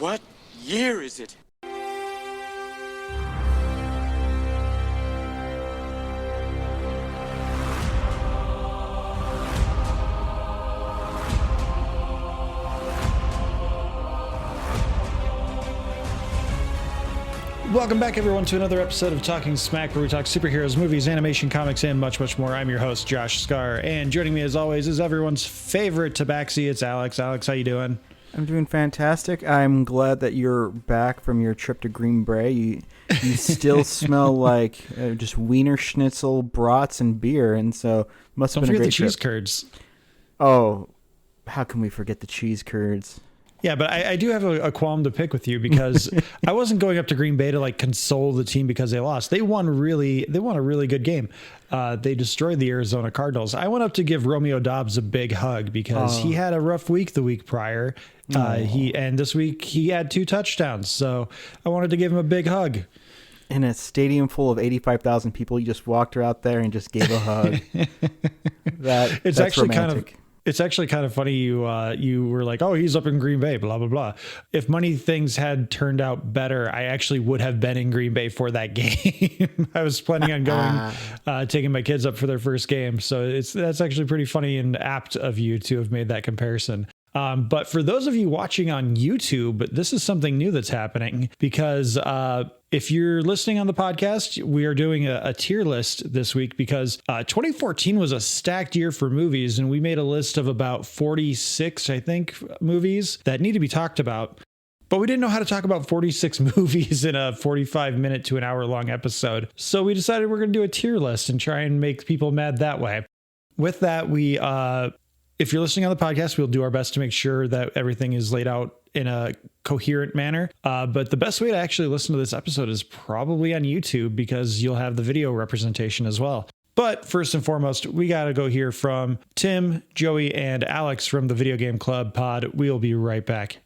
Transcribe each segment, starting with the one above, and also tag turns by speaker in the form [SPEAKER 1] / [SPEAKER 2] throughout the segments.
[SPEAKER 1] What year is it?
[SPEAKER 2] Welcome back, everyone, to another episode of Talking Smack, where we talk superheroes, movies, animation, comics, and much, much more. I'm your host, Josh Scar, and joining me, as always, is everyone's favorite tabaxi. It's Alex. Alex, how you doing?
[SPEAKER 3] I'm doing fantastic. I'm glad that you're back from your trip to Green Bay. You still smell like just Wiener Schnitzel, brats, and beer, and so must have been a great trip.
[SPEAKER 2] Don't forget the cheese curds.
[SPEAKER 3] Oh, how can we forget the cheese curds?
[SPEAKER 2] Yeah, but I do have a qualm to pick with you because I wasn't going up to Green Bay to like console the team because they lost. They won a really good game. They destroyed the Arizona Cardinals. I went up to give Romeo Doubs a big hug because he had a rough week the week prior. And this week he had 2 touchdowns. So I wanted to give him a big hug.
[SPEAKER 3] In a stadium full of 85,000 people, you just walked her out there and just gave a hug. That's actually romantic.
[SPEAKER 2] It's actually kind of funny you were like, oh, he's up in Green Bay, blah, blah, blah. If money things had turned out better, I actually would have been in Green Bay for that game. I was planning on going, taking my kids up for their first game. So that's actually pretty funny and apt of you to have made that comparison. But for those of you watching on YouTube, this is something new that's happening because if you're listening on the podcast, we are doing a tier list this week because 2014 was a stacked year for movies, and we made a list of about 46, I think, movies that need to be talked about. But we didn't know how to talk about 46 movies in a 45-minute to an hour-long episode. So we decided we're going to do a tier list and try and make people mad that way. With that, if you're listening on the podcast, we'll do our best to make sure that everything is laid out in a coherent manner. But the best way to actually listen to this episode is probably on YouTube because you'll have the video representation as well. But first and foremost, we got to go hear from Tim, Joey, and Alex from the Video Game Club pod. We'll be right back.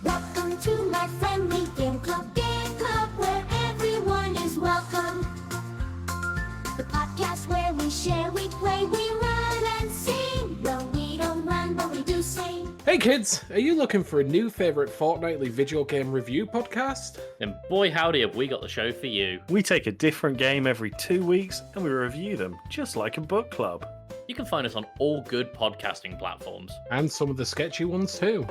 [SPEAKER 4] Welcome to my friendly game club where everyone is welcome. The podcast where we share, we play, we run and sing. Well, we don't run, but we do sing.
[SPEAKER 5] Hey kids, are you looking for a new favourite fortnightly video game review podcast?
[SPEAKER 6] Then boy howdy have we got the show for you.
[SPEAKER 7] We take a different game every 2 weeks and we review them just like a book club.
[SPEAKER 6] You can find us on all good podcasting platforms.
[SPEAKER 5] And some of the sketchy ones too.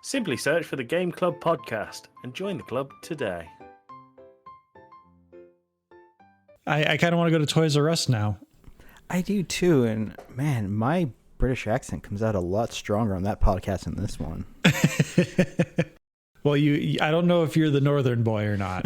[SPEAKER 7] Simply search for the Game Club podcast and join the club today.
[SPEAKER 2] I kind of want to go to Toys R Us now.
[SPEAKER 3] I do too, and man, my British accent comes out a lot stronger on that podcast than this one.
[SPEAKER 2] Well, I don't know if you're the Northern boy or not.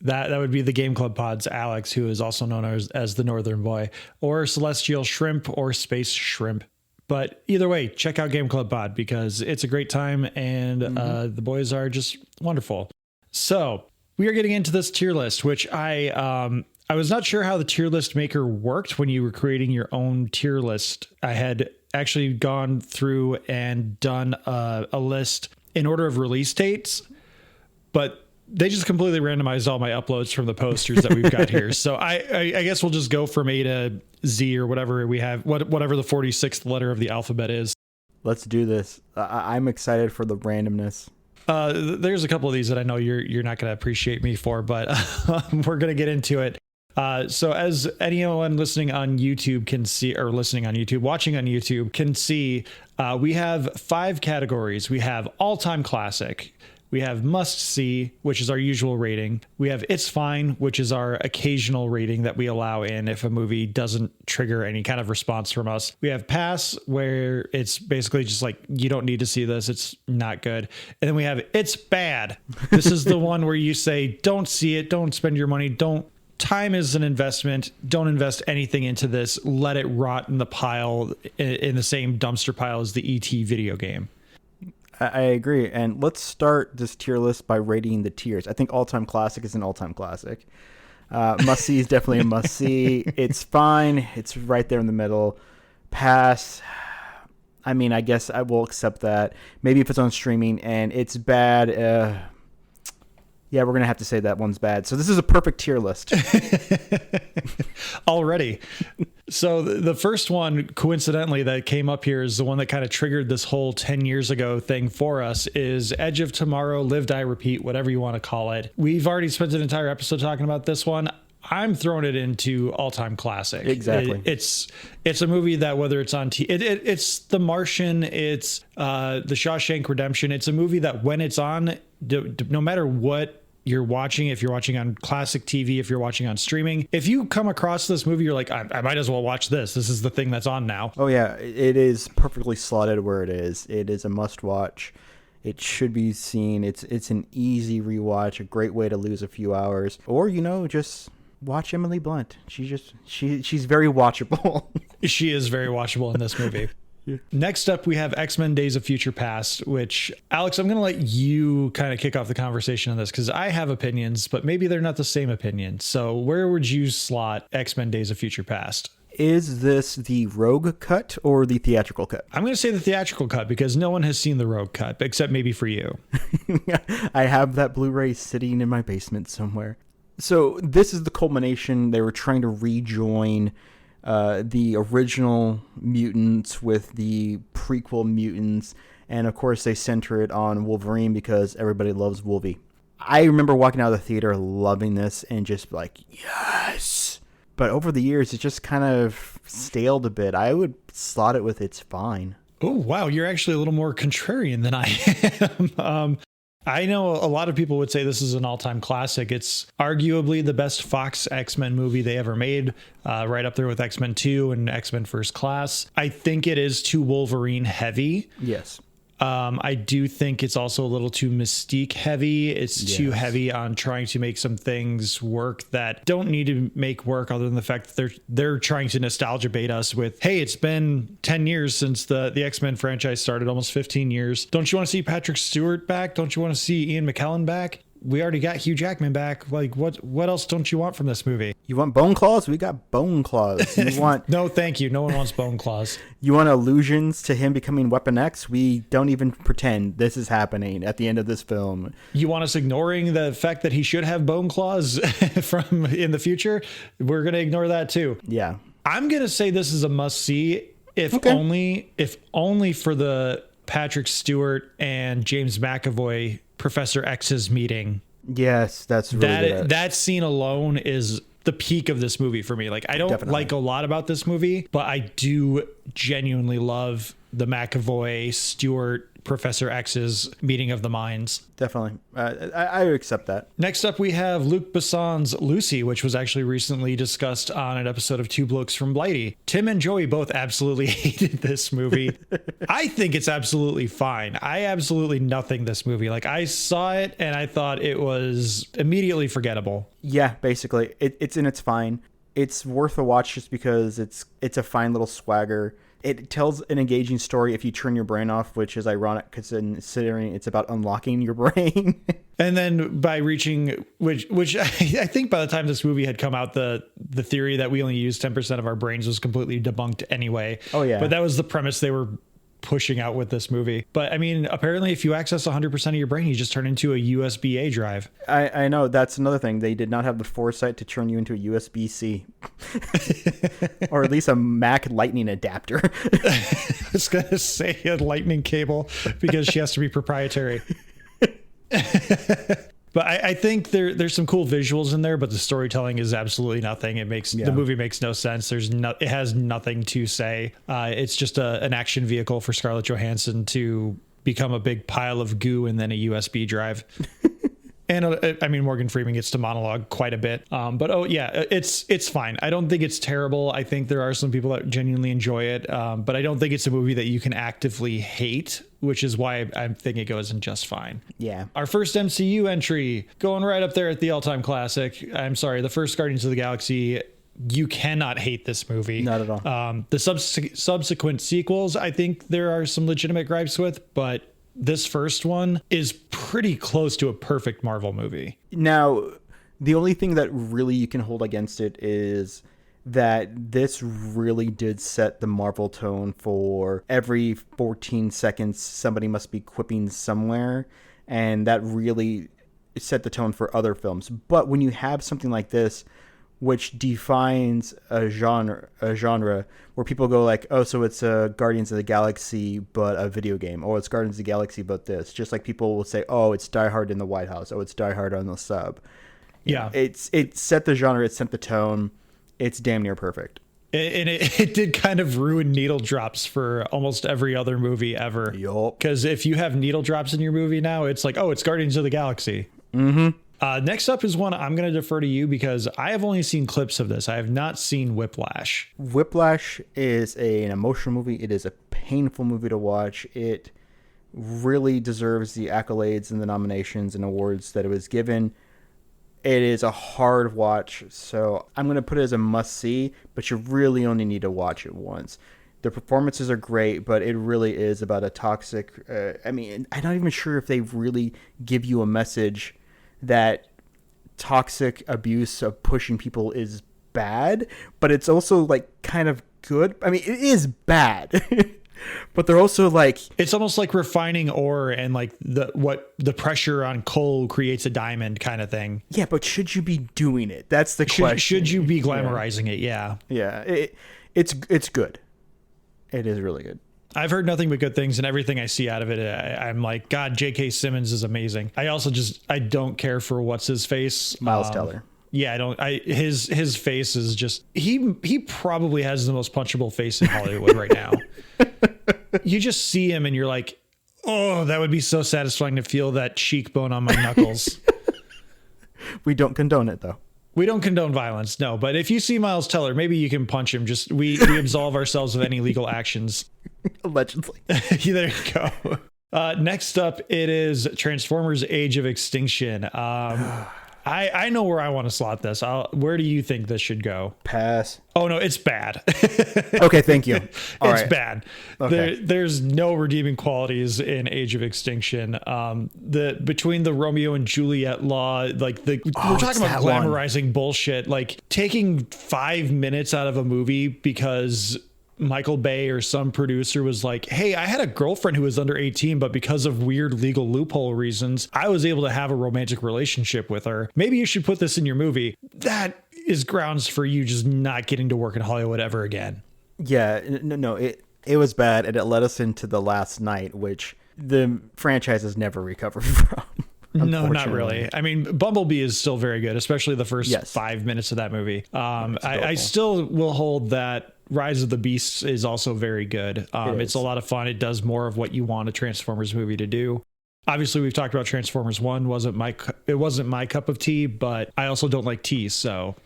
[SPEAKER 2] That would be the Game Club Pod's Alex, who is also known as the Northern boy, or Celestial Shrimp, or Space Shrimp. But either way, check out Game Club Pod because it's a great time, and the boys are just wonderful. So we are getting into this tier list, which I was not sure how the tier list maker worked when you were creating your own tier list. I had actually gone through and done a list in order of release dates, but they just completely randomized all my uploads from the posters that we've got here. So I guess we'll just go from A to Z or whatever we have, whatever the 46th letter of the alphabet is.
[SPEAKER 3] Let's do this. I'm excited for the randomness.
[SPEAKER 2] There's a couple of these that I know you're not going to appreciate me for, but we're going to get into it. So as anyone listening on YouTube can see, or watching on YouTube can see, we have 5 categories. We have all-time classic. We have must see, which is our usual rating. We have it's fine, which is our occasional rating that we allow in if a movie doesn't trigger any kind of response from us. We have pass, where it's basically just like, you don't need to see this. It's not good. And then we have it's bad. This is the one where you say, don't see it. Don't spend your money. Time is an investment. Don't invest anything into this. Let it rot in the pile, in the same dumpster pile as the ET video game.
[SPEAKER 3] I agree. And let's start this tier list by rating the tiers. I think all-time classic is an all-time classic. Must-see is definitely a must-see. It's fine. It's right there in the middle. Pass. I mean, I guess I will accept that. Maybe if it's on streaming. And it's bad. Yeah, we're going to have to say that one's bad. So this is a perfect tier list.
[SPEAKER 2] Already. So the first one, coincidentally, that came up here is the one that kind of triggered this whole 10 years ago thing for us is Edge of Tomorrow, Live, Die, Repeat, whatever you want to call it. We've already spent an entire episode talking about this one. I'm throwing it into all-time classic.
[SPEAKER 3] Exactly.
[SPEAKER 2] It's a movie that whether it's on it's The Martian, it's The Shawshank Redemption. It's a movie that when it's on, no matter what you're watching, if you're watching on classic TV, if you're watching on streaming, if you come across this movie, you're like, I might as well watch this. This is the thing that's on now.
[SPEAKER 3] Oh yeah, it is perfectly slotted where it is. It is a must-watch. It should be seen. It's an easy rewatch, a great way to lose a few hours, or just watch Emily Blunt. She's very watchable.
[SPEAKER 2] She is very watchable in this movie. Next up, we have X-Men Days of Future Past, which, Alex, I'm going to let you kind of kick off the conversation on this because I have opinions, but maybe they're not the same opinion. So where would you slot X-Men Days of Future Past?
[SPEAKER 3] Is this the Rogue cut or the theatrical cut?
[SPEAKER 2] I'm going to say the theatrical cut because no one has seen the Rogue cut, except maybe for you.
[SPEAKER 3] I have that Blu-ray sitting in my basement somewhere. So this is the culmination. They were trying to rejoin the original mutants with the prequel mutants, and of course they center it on Wolverine because everybody loves Wolvie. I remember walking out of the theater loving this and just like, yes! But over the years, it just kind of staled a bit. I would slot it with it's fine.
[SPEAKER 2] Oh, wow. You're actually a little more contrarian than I am. I know a lot of people would say this is an all-time classic. It's arguably the best Fox X-Men movie they ever made, right up there with X-Men 2 and X-Men First Class. I think it is too Wolverine heavy.
[SPEAKER 3] Yes.
[SPEAKER 2] I do think it's also a little too Mystique heavy. It's too heavy on trying to make some things work that don't need to make work other than the fact that they're trying to nostalgia bait us with, hey, it's been 10 years since the X-Men franchise started, almost 15 years. Don't you want to see Patrick Stewart back? Don't you want to see Ian McKellen back? We already got Hugh Jackman back. Like, what else don't you want from this movie?
[SPEAKER 3] You want bone claws? We got bone claws. You want
[SPEAKER 2] No, thank you. No one wants bone claws.
[SPEAKER 3] You want allusions to him becoming Weapon X? We don't even pretend this is happening at the end of this film.
[SPEAKER 2] You want us ignoring the fact that he should have bone claws from in the future? We're going to ignore that too.
[SPEAKER 3] Yeah.
[SPEAKER 2] I'm going to say this is a must-see if only for the Patrick Stewart and James McAvoy Professor X's meeting.
[SPEAKER 3] Yes, that's really good.
[SPEAKER 2] That scene alone is the peak of this movie for me. Like, I don't like a lot about this movie, but I do genuinely love the McAvoy Stewart Professor X's meeting of the minds.
[SPEAKER 3] Definitely. I accept that.
[SPEAKER 2] Next up, we have Luc Besson's Lucy, which was actually recently discussed on an episode of Two Blokes from Blighty. Tim and Joey both absolutely hated this movie. I think it's absolutely fine. I absolutely nothing this movie. Like, I saw it and I thought it was immediately forgettable.
[SPEAKER 3] Yeah, basically. It's fine. It's worth a watch just because it's a fine little swagger. It tells an engaging story if you turn your brain off, which is ironic considering it's about unlocking your brain.
[SPEAKER 2] And then by reaching, which I think by the time this movie had come out, the theory that we only use 10% of our brains was completely debunked anyway.
[SPEAKER 3] Oh, yeah.
[SPEAKER 2] But that was the premise they were pushing out with this movie. But I mean, apparently if you access 100% of your brain, you just turn into a USB-A drive.
[SPEAKER 3] I know, that's another thing. They did not have the foresight to turn you into a USB-C. Or at least a Mac Lightning adapter.
[SPEAKER 2] I was going to say a lightning cable because she has to be proprietary. But I think there's some cool visuals in there, but the storytelling is absolutely nothing. The movie makes no sense. It has nothing to say. It's just an action vehicle for Scarlett Johansson to become a big pile of goo and then a USB drive. And I mean, Morgan Freeman gets to monologue quite a bit. But it's fine. I don't think it's terrible. I think there are some people that genuinely enjoy it. But I don't think it's a movie that you can actively hate, which is why I think it goes in just fine.
[SPEAKER 3] Yeah.
[SPEAKER 2] Our first MCU entry, going right up there at the all-time classic. I'm sorry, the first Guardians of the Galaxy. You cannot hate this movie.
[SPEAKER 3] Not at all.
[SPEAKER 2] The subsequent sequels, I think there are some legitimate gripes with, but this first one is pretty close to a perfect Marvel movie.
[SPEAKER 3] Now, the only thing that really you can hold against it is that this really did set the Marvel tone for every 14 seconds somebody must be quipping somewhere, and that really set the tone for other films. But when you have something like this, which defines a genre where people go like, oh, so it's Guardians of the Galaxy but a video game, or it's Guardians of the Galaxy but this. Just like people will say, oh, it's Die Hard in the White House, oh, it's Die Hard on the sub.
[SPEAKER 2] Yeah,
[SPEAKER 3] it set the genre, it set the tone. It's damn near perfect.
[SPEAKER 2] And it did kind of ruin needle drops for almost every other movie ever.
[SPEAKER 3] Yup.
[SPEAKER 2] Because if you have needle drops in your movie now, it's like, oh, it's Guardians of the Galaxy. Next up is one I'm going to defer to you because I have only seen clips of this. I have not seen Whiplash.
[SPEAKER 3] Whiplash is an emotional movie. It is a painful movie to watch. It really deserves the accolades and the nominations and awards that it was given. It is a hard watch, so I'm going to put it as a must-see, but you really only need to watch it once. The performances are great, but it really is about a toxic... I'm not even sure if they really give you a message that toxic abuse of pushing people is bad, but it's also like kind of good. I mean, it is bad, but they're also like,
[SPEAKER 2] it's almost like refining ore and like the pressure on coal creates a diamond kind of thing.
[SPEAKER 3] Yeah, but should you be doing it? That's the question.
[SPEAKER 2] Should you be glamorizing it? Yeah.
[SPEAKER 3] Yeah, it's good. It is really good.
[SPEAKER 2] I've heard nothing but good things, and everything I see out of it, I'm like, God, J.K. Simmons is amazing. I also I don't care for what's his face.
[SPEAKER 3] Miles Teller.
[SPEAKER 2] Yeah, his face is just, he probably has the most punchable face in Hollywood right now. You just see him and you're like, oh, that would be so satisfying to feel that cheekbone on my knuckles.
[SPEAKER 3] We don't condone it though.
[SPEAKER 2] We don't condone violence, no. But if you see Miles Teller, maybe you can punch him. Just we absolve ourselves of any legal actions.
[SPEAKER 3] Allegedly.
[SPEAKER 2] There you go. Next up, it is Transformers: Age of Extinction. I know where I want to slot this. Where do you think this should go?
[SPEAKER 3] Pass.
[SPEAKER 2] Oh no, it's bad.
[SPEAKER 3] Okay, thank you.
[SPEAKER 2] It's bad.
[SPEAKER 3] Okay.
[SPEAKER 2] There's no redeeming qualities in Age of Extinction. Between the Romeo and Juliet law, like we're talking about glamorizing bullshit, like taking 5 minutes out of a movie because Michael Bay or some producer was like, hey, I had a girlfriend who was under 18, but because of weird legal loophole reasons, I was able to have a romantic relationship with her. Maybe you should put this in your movie. That is grounds for you just not getting to work in Hollywood ever again.
[SPEAKER 3] Yeah, no, it was bad, and it led us into The Last Night, which the franchise has never recovered from.
[SPEAKER 2] No, not really. I mean, Bumblebee is still very good, especially the first 5 minutes of that movie. I still will hold that Rise of the Beasts is also very good. It's a lot of fun. It does more of what you want a Transformers movie to do. Obviously, we've talked about Transformers 1. It wasn't my cup of tea, but I also don't like tea, so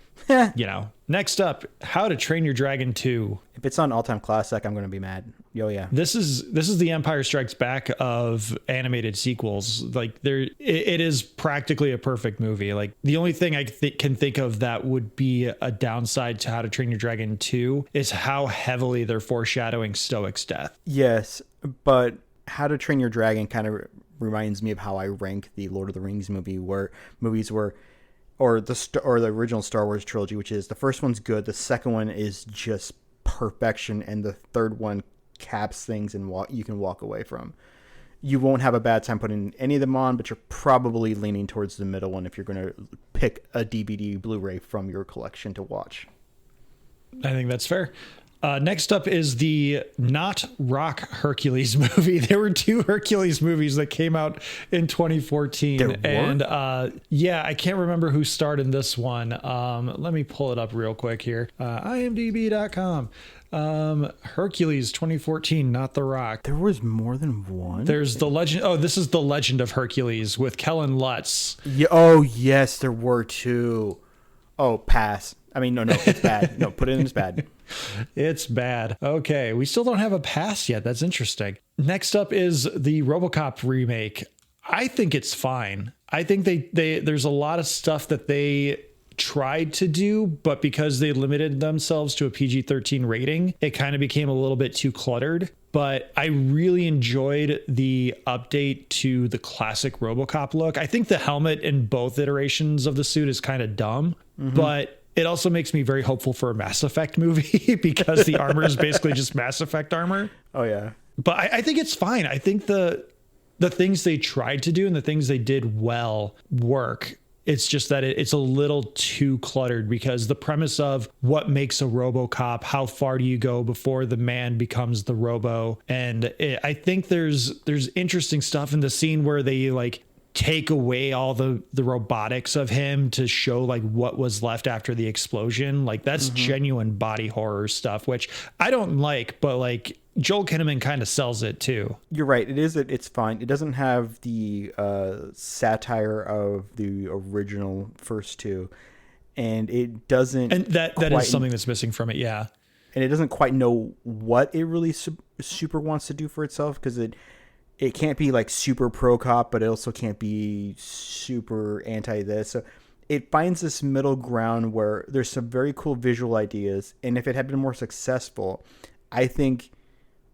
[SPEAKER 2] Next up, How to Train Your Dragon 2.
[SPEAKER 3] If it's on All-Time Classic, I'm going to be mad. Yo, yeah.
[SPEAKER 2] This is the Empire Strikes Back of animated sequels. Like it is practically a perfect movie. Like the only thing I can think of that would be a downside to How to Train Your Dragon 2 is how heavily they're foreshadowing Stoic's death.
[SPEAKER 3] Yes, but How to Train Your Dragon kind of reminds me of how I rank the Lord of the Rings movies or the original Star Wars trilogy, which is the first one's good, the second one is just perfection, and the third one caps things and you can walk away from. You won't have a bad time putting any of them on, but you're probably leaning towards the middle one if you're going to pick a DVD Blu-ray from your collection to watch.
[SPEAKER 2] I think that's fair. Next up is the Not Rock Hercules movie. There were 2 Hercules movies that came out in 2014.
[SPEAKER 3] There were?
[SPEAKER 2] And I can't remember who starred in this one. Let me pull it up real quick here. IMDb.com. Hercules 2014, Not the Rock.
[SPEAKER 3] There was more than one?
[SPEAKER 2] There's the legend. Oh, this is The Legend of Hercules with Kellen Lutz.
[SPEAKER 3] Yeah, oh, yes, there were 2. Oh, pass. I mean, no, it's bad. No, put it in as bad.
[SPEAKER 2] It's bad. Okay, we still don't have a pass yet. That's interesting. Next up is the RoboCop remake. I think it's fine. I think there's a lot of stuff that they tried to do, but because they limited themselves to a PG-13 rating, it kind of became a little bit too cluttered. But I really enjoyed the update to the classic RoboCop look. I think the helmet in both iterations of the suit is kind of dumb, but it also makes me very hopeful for a Mass Effect movie because the armor is basically just Mass Effect armor.
[SPEAKER 3] Oh, yeah.
[SPEAKER 2] But I think it's fine. I think the the things they tried to do and the things they did well work. It's just that it's a little too cluttered, because the premise of what makes a RoboCop, how far do you go before the man becomes the Robo? And I think there's interesting stuff in the scene where they like take away all the robotics of him to show like what was left after the explosion. Like that's genuine body horror stuff, which I don't like, but like Joel Kinnaman kind of sells it too.
[SPEAKER 3] You're right. It's fine. It doesn't have the satire of the original first two, and it doesn't.
[SPEAKER 2] And that is something that's missing from it. Yeah.
[SPEAKER 3] And it doesn't quite know what it really super wants to do for itself, because it can't be like super pro cop, but it also can't be super anti this. So it finds this middle ground where there's some very cool visual ideas, and if it had been more successful, I think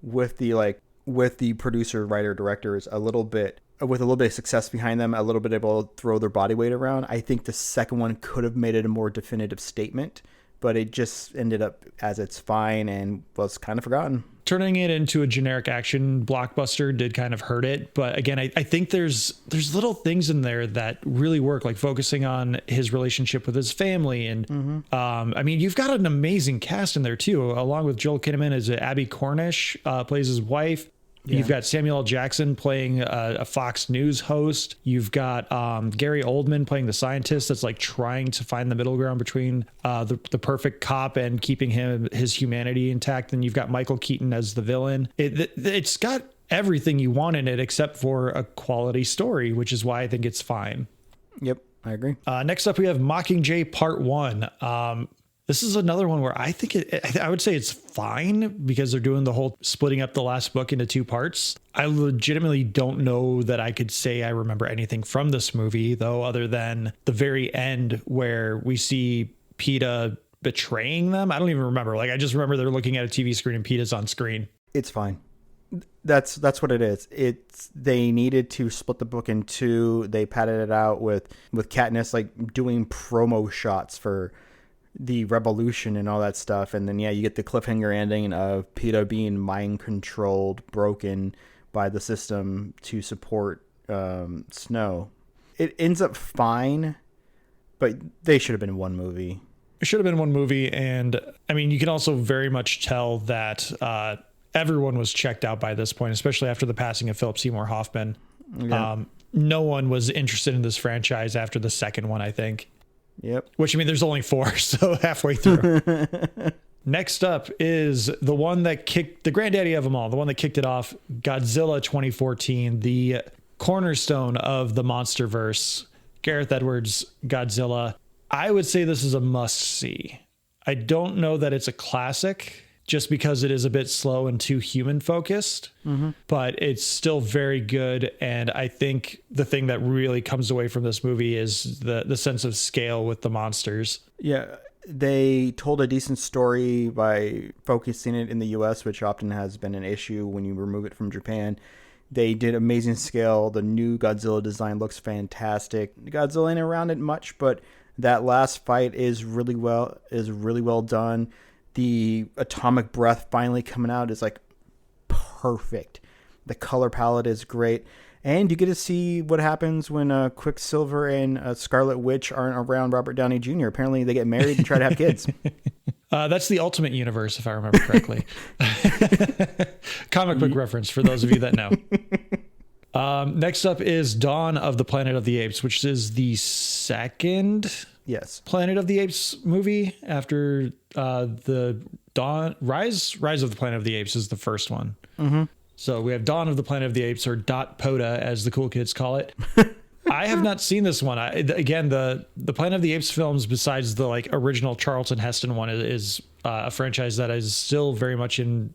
[SPEAKER 3] with the producer, writer, directors, with a little bit of success behind them, a little bit able to throw their body weight around, I think the second one could have made it a more definitive statement, but it just ended up as it's fine and was kind of forgotten.
[SPEAKER 2] Turning it into a generic action blockbuster did kind of hurt it. But again, I think there's little things in there that really work, like focusing on his relationship with his family. And I mean, you've got an amazing cast in there too, along with Joel Kinnaman as Abby Cornish plays his wife. Yeah. You've got Samuel L. Jackson playing a Fox News host. You've got Gary Oldman playing the scientist that's like trying to find the middle ground between the perfect cop and keeping his humanity intact. And you've got Michael Keaton as the villain. It's got everything you want in it except for a quality story, which is why I think it's fine.
[SPEAKER 3] Yep, I agree.
[SPEAKER 2] Next up, we have Mockingjay Part 1. This is another one where I think I would say it's fine, because they're doing the whole splitting up the last book into two parts. I legitimately don't know that I could say I remember anything from this movie, though, other than the very end where we see PETA betraying them. I don't even remember. Like, I just remember they're looking at a TV screen and PETA's on screen.
[SPEAKER 3] It's fine. That's what it is. They needed to split the book in two. They padded it out with Katniss like doing promo shots for the revolution and all that stuff, and then you get the cliffhanger ending of PETA being mind controlled, broken by the system to support Snow. It ends up fine, but they should have been one movie.
[SPEAKER 2] It should have been one movie, and I mean, you can also very much tell that everyone was checked out by this point, especially after the passing of Philip Seymour Hoffman. Yeah. No one was interested in this franchise after the second one, I think.
[SPEAKER 3] Yep.
[SPEAKER 2] Which, I mean, there's only 4, so halfway through. Next up is the one that kicked the granddaddy of them all, the one that kicked it off, Godzilla 2014, the cornerstone of the MonsterVerse, Gareth Edwards' Godzilla. I would say this is a must-see. I don't know that it's a classic, just because it is a bit slow and too human-focused, but it's still very good. And I think the thing that really comes away from this movie is the sense of scale with the monsters.
[SPEAKER 3] Yeah, they told a decent story by focusing it in the U.S., which often has been an issue when you remove it from Japan. They did amazing scale. The new Godzilla design looks fantastic. Godzilla ain't around it much, but that last fight is really well done. The atomic breath finally coming out is like perfect. The color palette is great. And you get to see what happens when Quicksilver and Scarlet Witch aren't around Robert Downey Jr. Apparently they get married and try to have kids.
[SPEAKER 2] That's the Ultimate Universe, if I remember correctly. Comic book reference for those of you that know. Next up is Dawn of the Planet of the Apes, which is the second Planet of the Apes movie after the Rise of the Planet of the Apes is the first one. So we have Dawn of the Planet of the Apes, or Dot Poda, as the cool kids call it. I have not seen this one. The Planet of the Apes films, besides the like original Charlton Heston one, is a franchise that is still very much in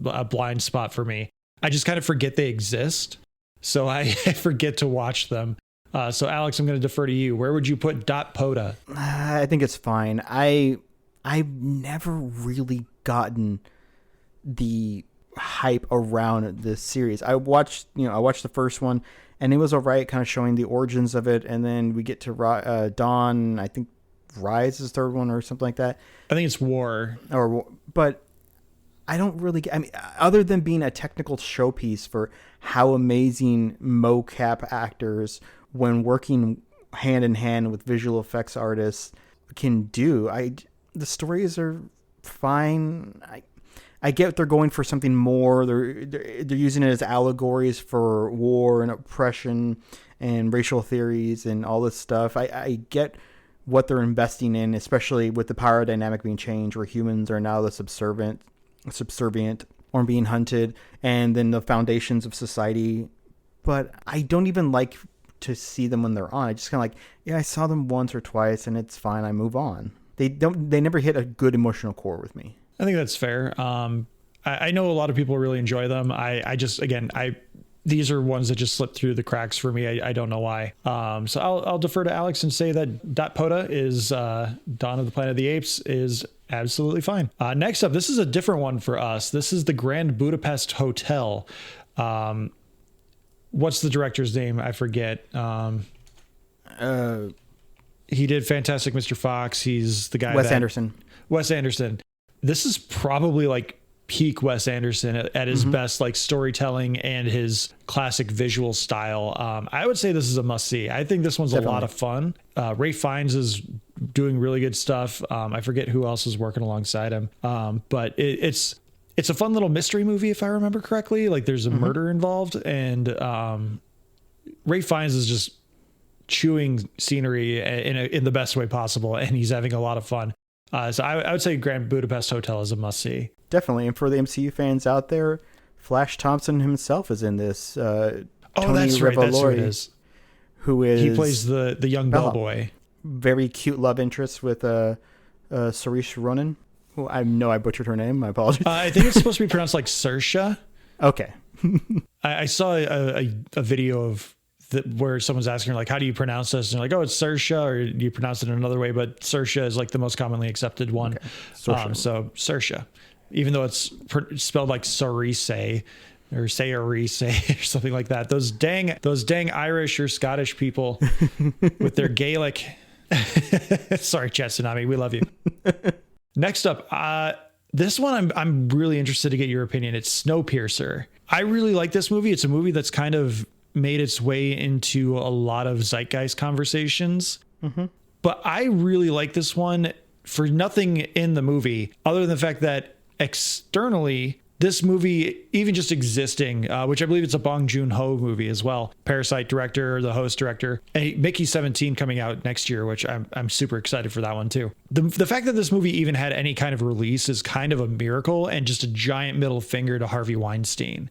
[SPEAKER 2] a blind spot for me. I just kind of forget they exist, so I forget to watch them. So Alex, I'm going to defer to you. Where would you put Dot Poda?
[SPEAKER 3] I think it's fine. I've never really gotten the hype around this series. I watched the first one, and it was all right, kind of showing the origins of it, and then we get to Dawn. I think Rise is the third one or something like that.
[SPEAKER 2] I think it's War.
[SPEAKER 3] But I don't really get, I mean, other than being a technical showpiece for how amazing mocap actors, when working hand in hand with visual effects artists, can do. The stories are fine. I get they're going for something more. They're using it as allegories for war and oppression and racial theories and all this stuff. I get what they're investing in, especially with the power dynamic being changed, where humans are now the subservient or being hunted, and then the foundations of society. But I don't even like to see them when they're on. I just kind of like, yeah, I saw them once or twice and it's fine. I move on. They never hit a good emotional core with me.
[SPEAKER 2] I think that's fair. I know a lot of people really enjoy them. These are ones that just slip through the cracks for me. I don't know why. So I'll defer to Alex and say that Pota is Dawn of the Planet of the Apes is absolutely fine. Next up, this is a different one for us. This is the Grand Budapest Hotel. What's the director's name? I forget. He did Fantastic Mr. Fox. He's the guy. Wes Anderson. This is probably like peak Wes Anderson at his best, like storytelling and his classic visual style. I would say this is a must see. I think this one's a lot of fun. Ralph Fiennes is doing really good stuff. I forget who else is working alongside him. But it's a fun little mystery movie, if I remember correctly. Like there's a murder involved, and Ralph Fiennes is just chewing scenery in the best way possible, and he's having a lot of fun. So I would say Grand Budapest Hotel is a must see.
[SPEAKER 3] Definitely. And for the MCU fans out there, Flash Thompson himself is in this.
[SPEAKER 2] Tony that's right. That's who it is. He plays the young bellboy.
[SPEAKER 3] Very cute love interest with Saoirse Ronan. Who I know I butchered her name. My apologies.
[SPEAKER 2] I think it's supposed to be pronounced like Saoirse.
[SPEAKER 3] Okay.
[SPEAKER 2] I saw a video of where someone's asking her, like, how do you pronounce this? And they're like, oh, it's Saoirse, or you pronounce it another way, but Saoirse is like the most commonly accepted one. Okay. So Saoirse, even though it's spelled like Saoirse or Saoirse or something like that. Those dang Irish or Scottish people with their Gaelic. Sorry, Chat Tsunami, we love you. Next up, this one I'm really interested to get your opinion. It's Snowpiercer. I really like this movie. It's a movie that's kind of made its way into a lot of zeitgeist conversations. But I really like this one for nothing in the movie other than the fact that externally, this movie, even just existing, which I believe it's a Bong Joon-ho movie as well, Parasite director, the host director, and Mickey 17 coming out next year, which I'm super excited for that one too. The fact that this movie even had any kind of release is kind of a miracle, and just a giant middle finger to Harvey Weinstein.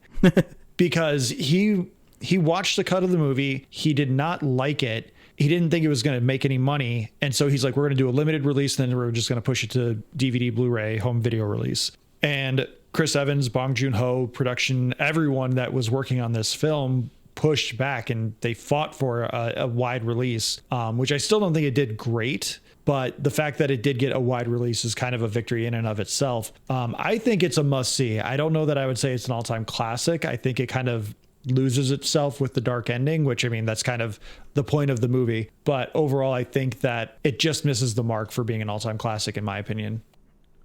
[SPEAKER 2] Because he watched the cut of the movie. He did not like it. He didn't think it was going to make any money. And so he's like, we're going to do a limited release. Then we're just going to push it to DVD, Blu-ray, home video release. And Chris Evans, Bong Joon-ho, production, everyone that was working on this film pushed back, and they fought for a wide release, which I still don't think it did great. But the fact that it did get a wide release is kind of a victory in and of itself. I think it's a must see. I don't know that I would say it's an all-time classic. I think it kind of loses itself with the dark ending, which, I mean, that's kind of the point of the movie. But overall, I think that it just misses the mark for being an all-time classic, in my opinion.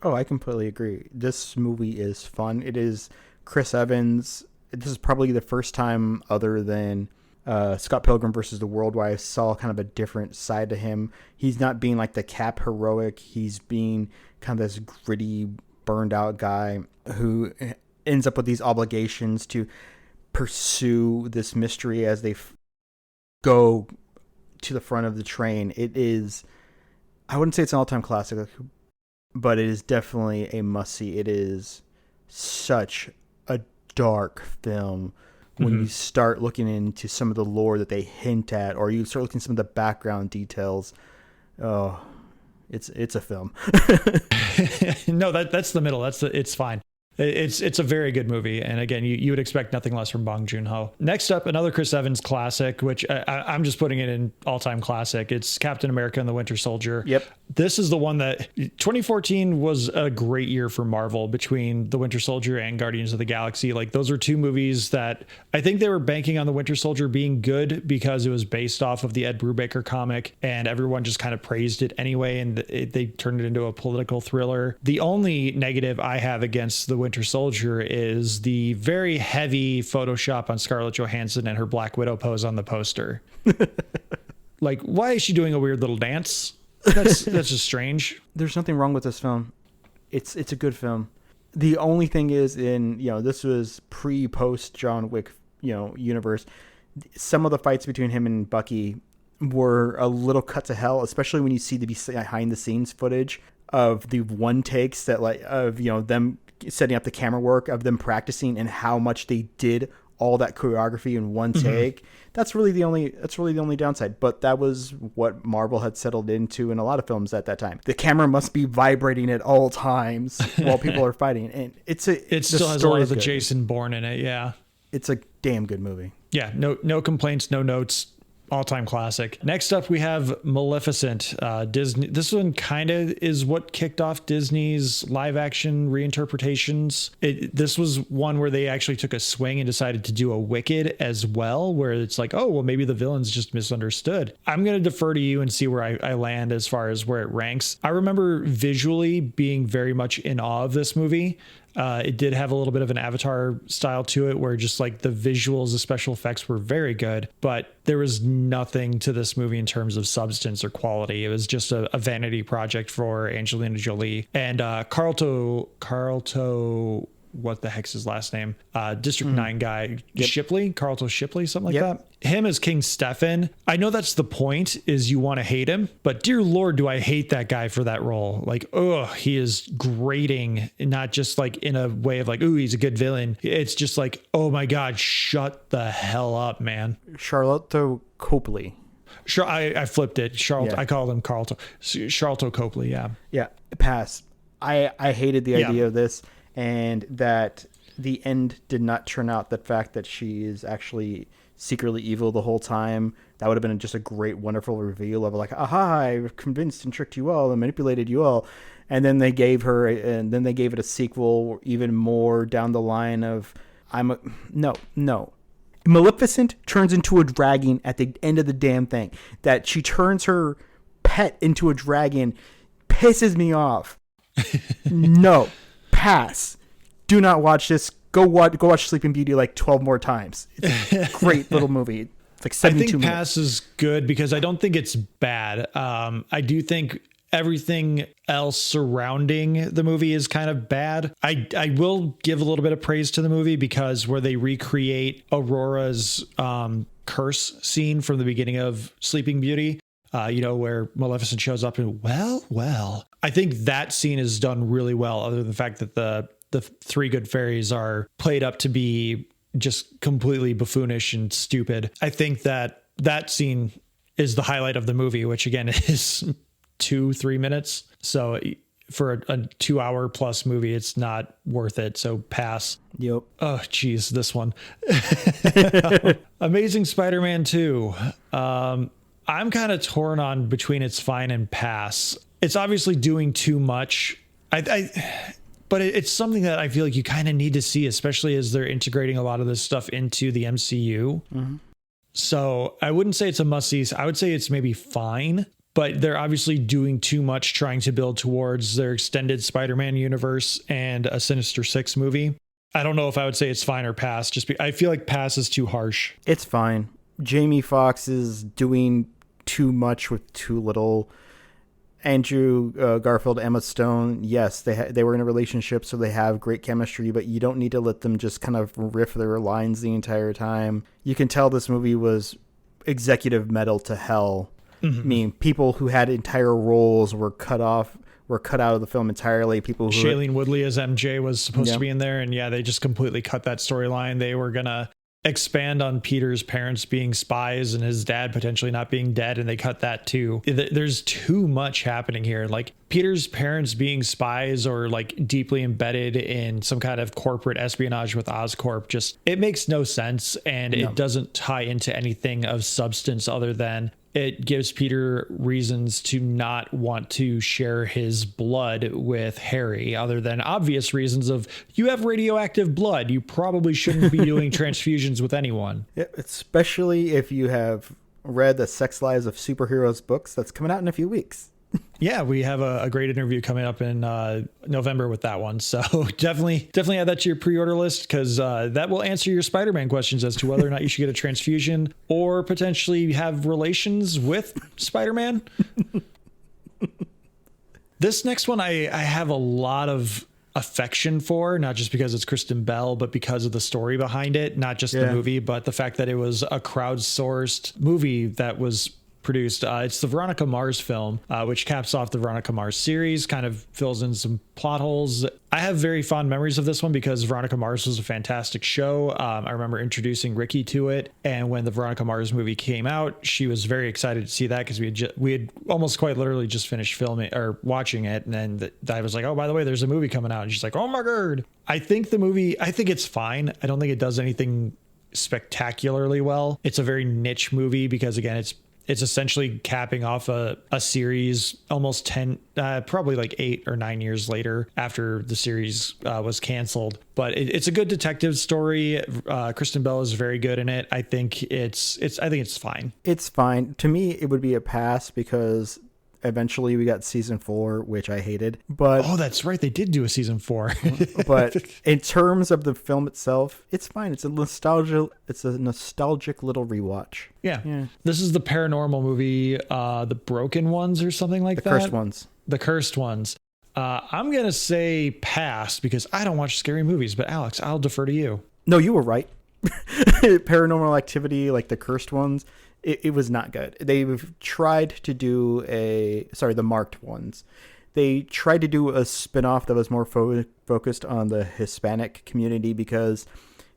[SPEAKER 3] Oh, I completely agree. This movie is fun. It is Chris Evans. This is probably the first time, other than Scott Pilgrim versus the World, where I saw kind of a different side to him. He's not being like the Cap heroic. He's being kind of this gritty, burned out guy who ends up with these obligations to pursue this mystery as they go to the front of the train. It is, I wouldn't say it's an all-time classic, but it is definitely a must-see. It is such a dark film when you start looking into some of the lore that they hint at, or you start looking at some of the background details. Oh, it's a film.
[SPEAKER 2] No, that's the middle. It's fine. It's a very good movie, and again, you would expect nothing less from Bong Joon-ho. Next up, another Chris Evans classic, which I'm just putting it in all-time classic. It's Captain America and the Winter Soldier.
[SPEAKER 3] Yep.
[SPEAKER 2] This is the one that 2014 was a great year for Marvel between the Winter Soldier and Guardians of the Galaxy. Like, those are two movies that I think they were banking on the Winter Soldier being good because it was based off of the Ed Brubaker comic, and everyone just kind of praised it anyway, and they turned it into a political thriller. The only negative I have against the Winter Winter Soldier is the very heavy Photoshop on Scarlett Johansson and her Black Widow pose on the poster. Like, why is she doing a weird little dance? That's just strange.
[SPEAKER 3] There's nothing wrong with this film. It's a good film. The only thing is, this was post John Wick, universe. Some of the fights between him and Bucky were a little cut to hell, especially when you see the behind the scenes footage of the one takes that them setting up the camera work of them practicing and how much they did all that choreography in one take. That's really the only downside. But that was what Marvel had settled into in a lot of films at that time. The camera must be vibrating at all times while people are fighting, and it still
[SPEAKER 2] has a lot of the Jason Bourne in it. Yeah,
[SPEAKER 3] it's a damn good movie.
[SPEAKER 2] Yeah, no complaints, no notes. All-time classic. Next up, we have Maleficent. Disney. This one kind of is what kicked off Disney's live-action reinterpretations. This was one where they actually took a swing and decided to do a Wicked as well, where it's like, oh, well, maybe the villain's just misunderstood. I'm going to defer to you and see where I land as far as where it ranks. I remember visually being very much in awe of this movie. It did have a little bit of an Avatar style to it where just like the visuals, the special effects were very good, but there was nothing to this movie in terms of substance or quality. It was just a vanity project for Angelina Jolie and Carlto, what the heck's his last name? District 9 guy, Shipley, Carlto Shipley, something like that. Him as King Stefan. I know that's the point, is you want to hate him, but dear Lord, do I hate that guy for that role. Like, he is grating, not just like in a way of like, he's a good villain. It's just like, oh my God, shut the hell up, man.
[SPEAKER 3] Charlotte Copley.
[SPEAKER 2] Sure, I flipped it. Charlotte,
[SPEAKER 3] Yeah.
[SPEAKER 2] I called him Carlto. Charlotte Copley, yeah.
[SPEAKER 3] Yeah, pass. I hated the idea of this. And that the end did not turn out the fact that she is actually secretly evil the whole time. That would have been just a great, wonderful reveal of like, aha, I convinced and tricked you all and manipulated you all. And then they gave it a sequel, even more down the line of, no. Maleficent turns into a dragon at the end of the damn thing. That she turns her pet into a dragon pisses me off. No. Pass. Do not watch this. Go watch Sleeping Beauty like 12 more times. It's a great little movie. It's like 72 minutes.
[SPEAKER 2] I think Pass is good because I don't think it's bad. I do think everything else surrounding the movie is kind of bad. I will give a little bit of praise to the movie because where they recreate Aurora's curse scene from the beginning of Sleeping Beauty, where Maleficent shows up and well, I think that scene is done really well, other than the fact that the three good fairies are played up to be just completely buffoonish and stupid. I think that scene is the highlight of the movie, which again is 2-3 minutes. So for a 2-hour plus movie, it's not worth it. So pass.
[SPEAKER 3] Yep.
[SPEAKER 2] Oh, geez, this one. Amazing Spider-Man 2. I'm kind of torn on between it's fine and pass. It's obviously doing too much. But it's something that I feel like you kind of need to see, especially as they're integrating a lot of this stuff into the MCU. Mm-hmm. So I wouldn't say it's a must-see. I would say it's maybe fine, but they're obviously doing too much trying to build towards their extended Spider-Man universe and a Sinister Six movie. I don't know if I would say it's fine or pass. I feel like pass is too harsh.
[SPEAKER 3] It's fine. Jamie Foxx is doing too much with too little. Andrew Garfield, Emma Stone, yes, they were in a relationship, so they have great chemistry, but you don't need to let them just kind of riff their lines the entire time. You can tell this movie was executive metal to hell. Mm-hmm. I mean, people who had entire roles were cut out of the film entirely. People who
[SPEAKER 2] Shailene Woodley as MJ was supposed to be in there, and they just completely cut that storyline. They were gonna expand on Peter's parents being spies and his dad potentially not being dead, and they cut that too. There's too much happening here. Like Peter's parents being spies or like deeply embedded in some kind of corporate espionage with Oscorp, just it makes no sense, and it doesn't tie into anything of substance other than it gives Peter reasons to not want to share his blood with Harry, other than obvious reasons of you have radioactive blood. You probably shouldn't be doing transfusions with anyone.
[SPEAKER 3] Yeah, especially if you have read the Sex Lives of Superheroes books that's coming out in a few weeks.
[SPEAKER 2] Yeah, we have a great interview coming up in November with that one. So definitely add that to your pre-order list, because that will answer your Spider-Man questions as to whether or not you should get a transfusion or potentially have relations with Spider-Man. This next one I have a lot of affection for, not just because it's Kristen Bell, but because of the story behind it, not just the movie, but the fact that it was a crowdsourced movie that was produced. It's the Veronica Mars film, which caps off the Veronica Mars series, kind of fills in some plot holes. I have very fond memories of this one because Veronica Mars was a fantastic show. I remember introducing Ricky to it, and when the Veronica Mars movie came out, she was very excited to see that because we had almost quite literally just finished filming or watching it, and then I was like, oh, by the way, there's a movie coming out, and she's like, oh my god. I think it's fine. I don't think it does anything spectacularly well. It's a very niche movie because, again, it's essentially capping off a series almost 10, probably like 8 or 9 years later after the series was canceled. But it's a good detective story. Kristen Bell is very good in it. I think it's fine. It's fine.
[SPEAKER 3] To me, it would be a pass because eventually we got season 4, which I hated. But
[SPEAKER 2] oh, that's right, they did do a season 4.
[SPEAKER 3] But in terms of the film itself, it's fine. It's a nostalgic little rewatch.
[SPEAKER 2] Yeah. This is the paranormal movie, The Broken Ones or something like that.
[SPEAKER 3] The Cursed Ones.
[SPEAKER 2] The Cursed Ones. I'm gonna say pass because I don't watch scary movies. But Alex, I'll defer to you.
[SPEAKER 3] No, you were right. Paranormal Activity, like the Cursed Ones. It was not good. They've tried to do the Marked Ones. They tried to do a spinoff that was more focused on the Hispanic community because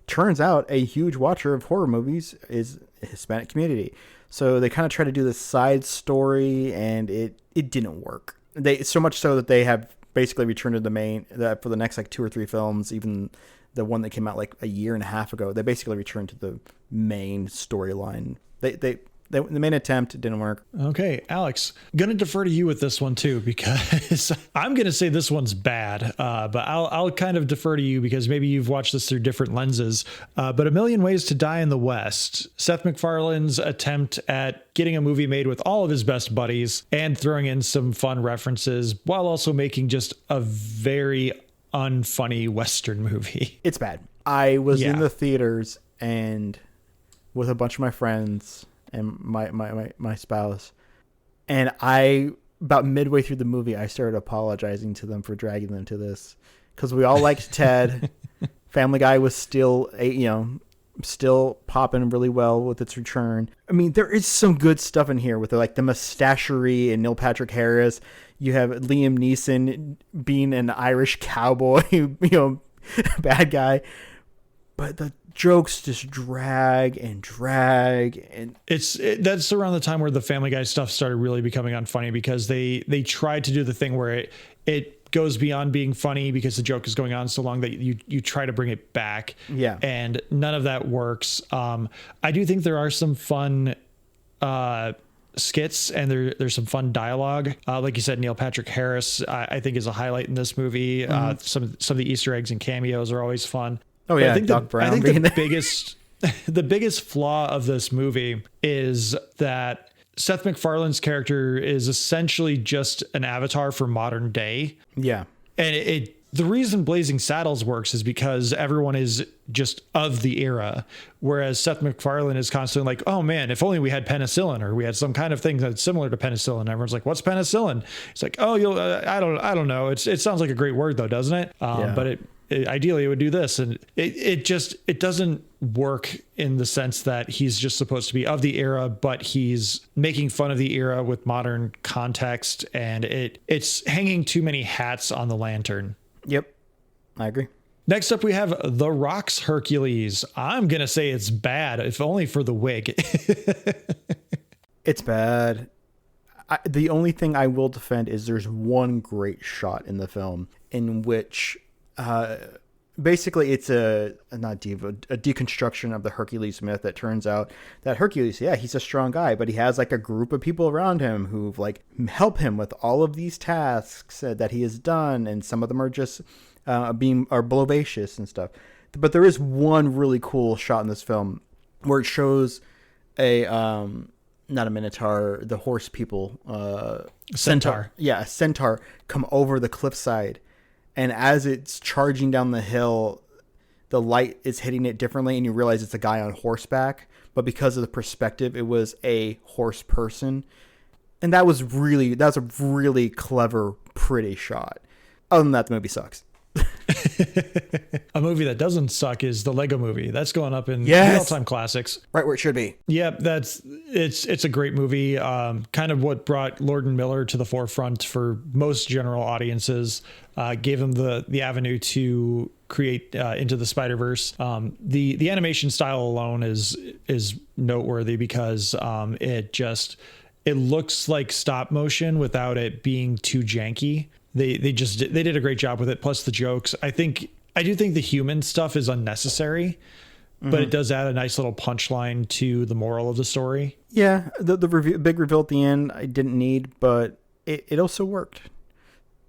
[SPEAKER 3] turns out a huge watcher of horror movies is a Hispanic community. So they kind of tried to do this side story and it didn't work. So much so that they have basically returned to the main for the next like 2 or 3 films, even the one that came out like a year and a half ago. They basically returned to the main storyline. The main attempt didn't work.
[SPEAKER 2] Okay, Alex, gonna defer to you with this one too because I'm gonna say this one's bad, but I'll kind of defer to you because maybe you've watched this through different lenses. But A Million Ways to Die in the West, Seth MacFarlane's attempt at getting a movie made with all of his best buddies and throwing in some fun references while also making just a very unfunny Western movie.
[SPEAKER 3] It's bad. I was in the theaters and with a bunch of my friends and my spouse, and about midway through the movie I started apologizing to them for dragging them to this because we all liked Ted. Family Guy was still popping really well with its return. I mean, there is some good stuff in here with the mustachery and Neil Patrick Harris. You have Liam Neeson being an Irish cowboy, bad guy. But the jokes just drag and
[SPEAKER 2] that's around the time where the Family Guy stuff started really becoming unfunny because they tried to do the thing where it goes beyond being funny because the joke is going on so long that you try to bring it back.
[SPEAKER 3] Yeah.
[SPEAKER 2] And none of that works. I do think there are some fun skits and there's some fun dialogue. Like you said, Neil Patrick Harris, I think is a highlight in this movie. Some of the Easter eggs and cameos are always fun.
[SPEAKER 3] Oh yeah, Doc Brown.
[SPEAKER 2] I think the biggest flaw of this movie is that Seth MacFarlane's character is essentially just an avatar for modern day.
[SPEAKER 3] Yeah,
[SPEAKER 2] and the reason Blazing Saddles works is because everyone is just of the era, whereas Seth MacFarlane is constantly like, oh man, if only we had penicillin or we had some kind of thing that's similar to penicillin. Everyone's like, what's penicillin? It's like, oh, I don't know. It sounds like a great word though, doesn't it? But ideally it would do this, and it doesn't work in the sense that he's just supposed to be of the era, but he's making fun of the era with modern context, and it's hanging too many hats on the lantern.
[SPEAKER 3] Yep, I agree.
[SPEAKER 2] Next up, we have The Rock's Hercules. I'm gonna say it's bad, if only for the wig.
[SPEAKER 3] It's bad. The only thing I will defend is there's one great shot in the film in which basically it's a deconstruction of the Hercules myth that turns out that Hercules, he's a strong guy, but he has like a group of people around him who like help him with all of these tasks that he has done, and some of them are just are blobacious and stuff. But there is one really cool shot in this film where it shows a not a minotaur, the horse people,
[SPEAKER 2] Centaur.
[SPEAKER 3] Yeah, a centaur come over the cliffside, and as it's charging down the hill, the light is hitting it differently, and you realize it's a guy on horseback. But because of the perspective, it was a horse person, and that's a really clever, pretty shot. Other than that, the movie sucks.
[SPEAKER 2] A movie that doesn't suck is the Lego Movie. That's going up in
[SPEAKER 3] Yes.
[SPEAKER 2] the all-time classics.
[SPEAKER 3] Right where it should be.
[SPEAKER 2] Yeah, it's a great movie. Kind of what brought Lord and Miller to the forefront for most general audiences. Gave them the avenue to create Into the Spider-Verse. The animation style alone is noteworthy because it looks like stop motion without it being too janky. They did a great job with it. Plus the jokes. I do think the human stuff is unnecessary, but it does add a nice little punchline to the moral of the story.
[SPEAKER 3] Yeah, the big reveal at the end I didn't need, but it also worked.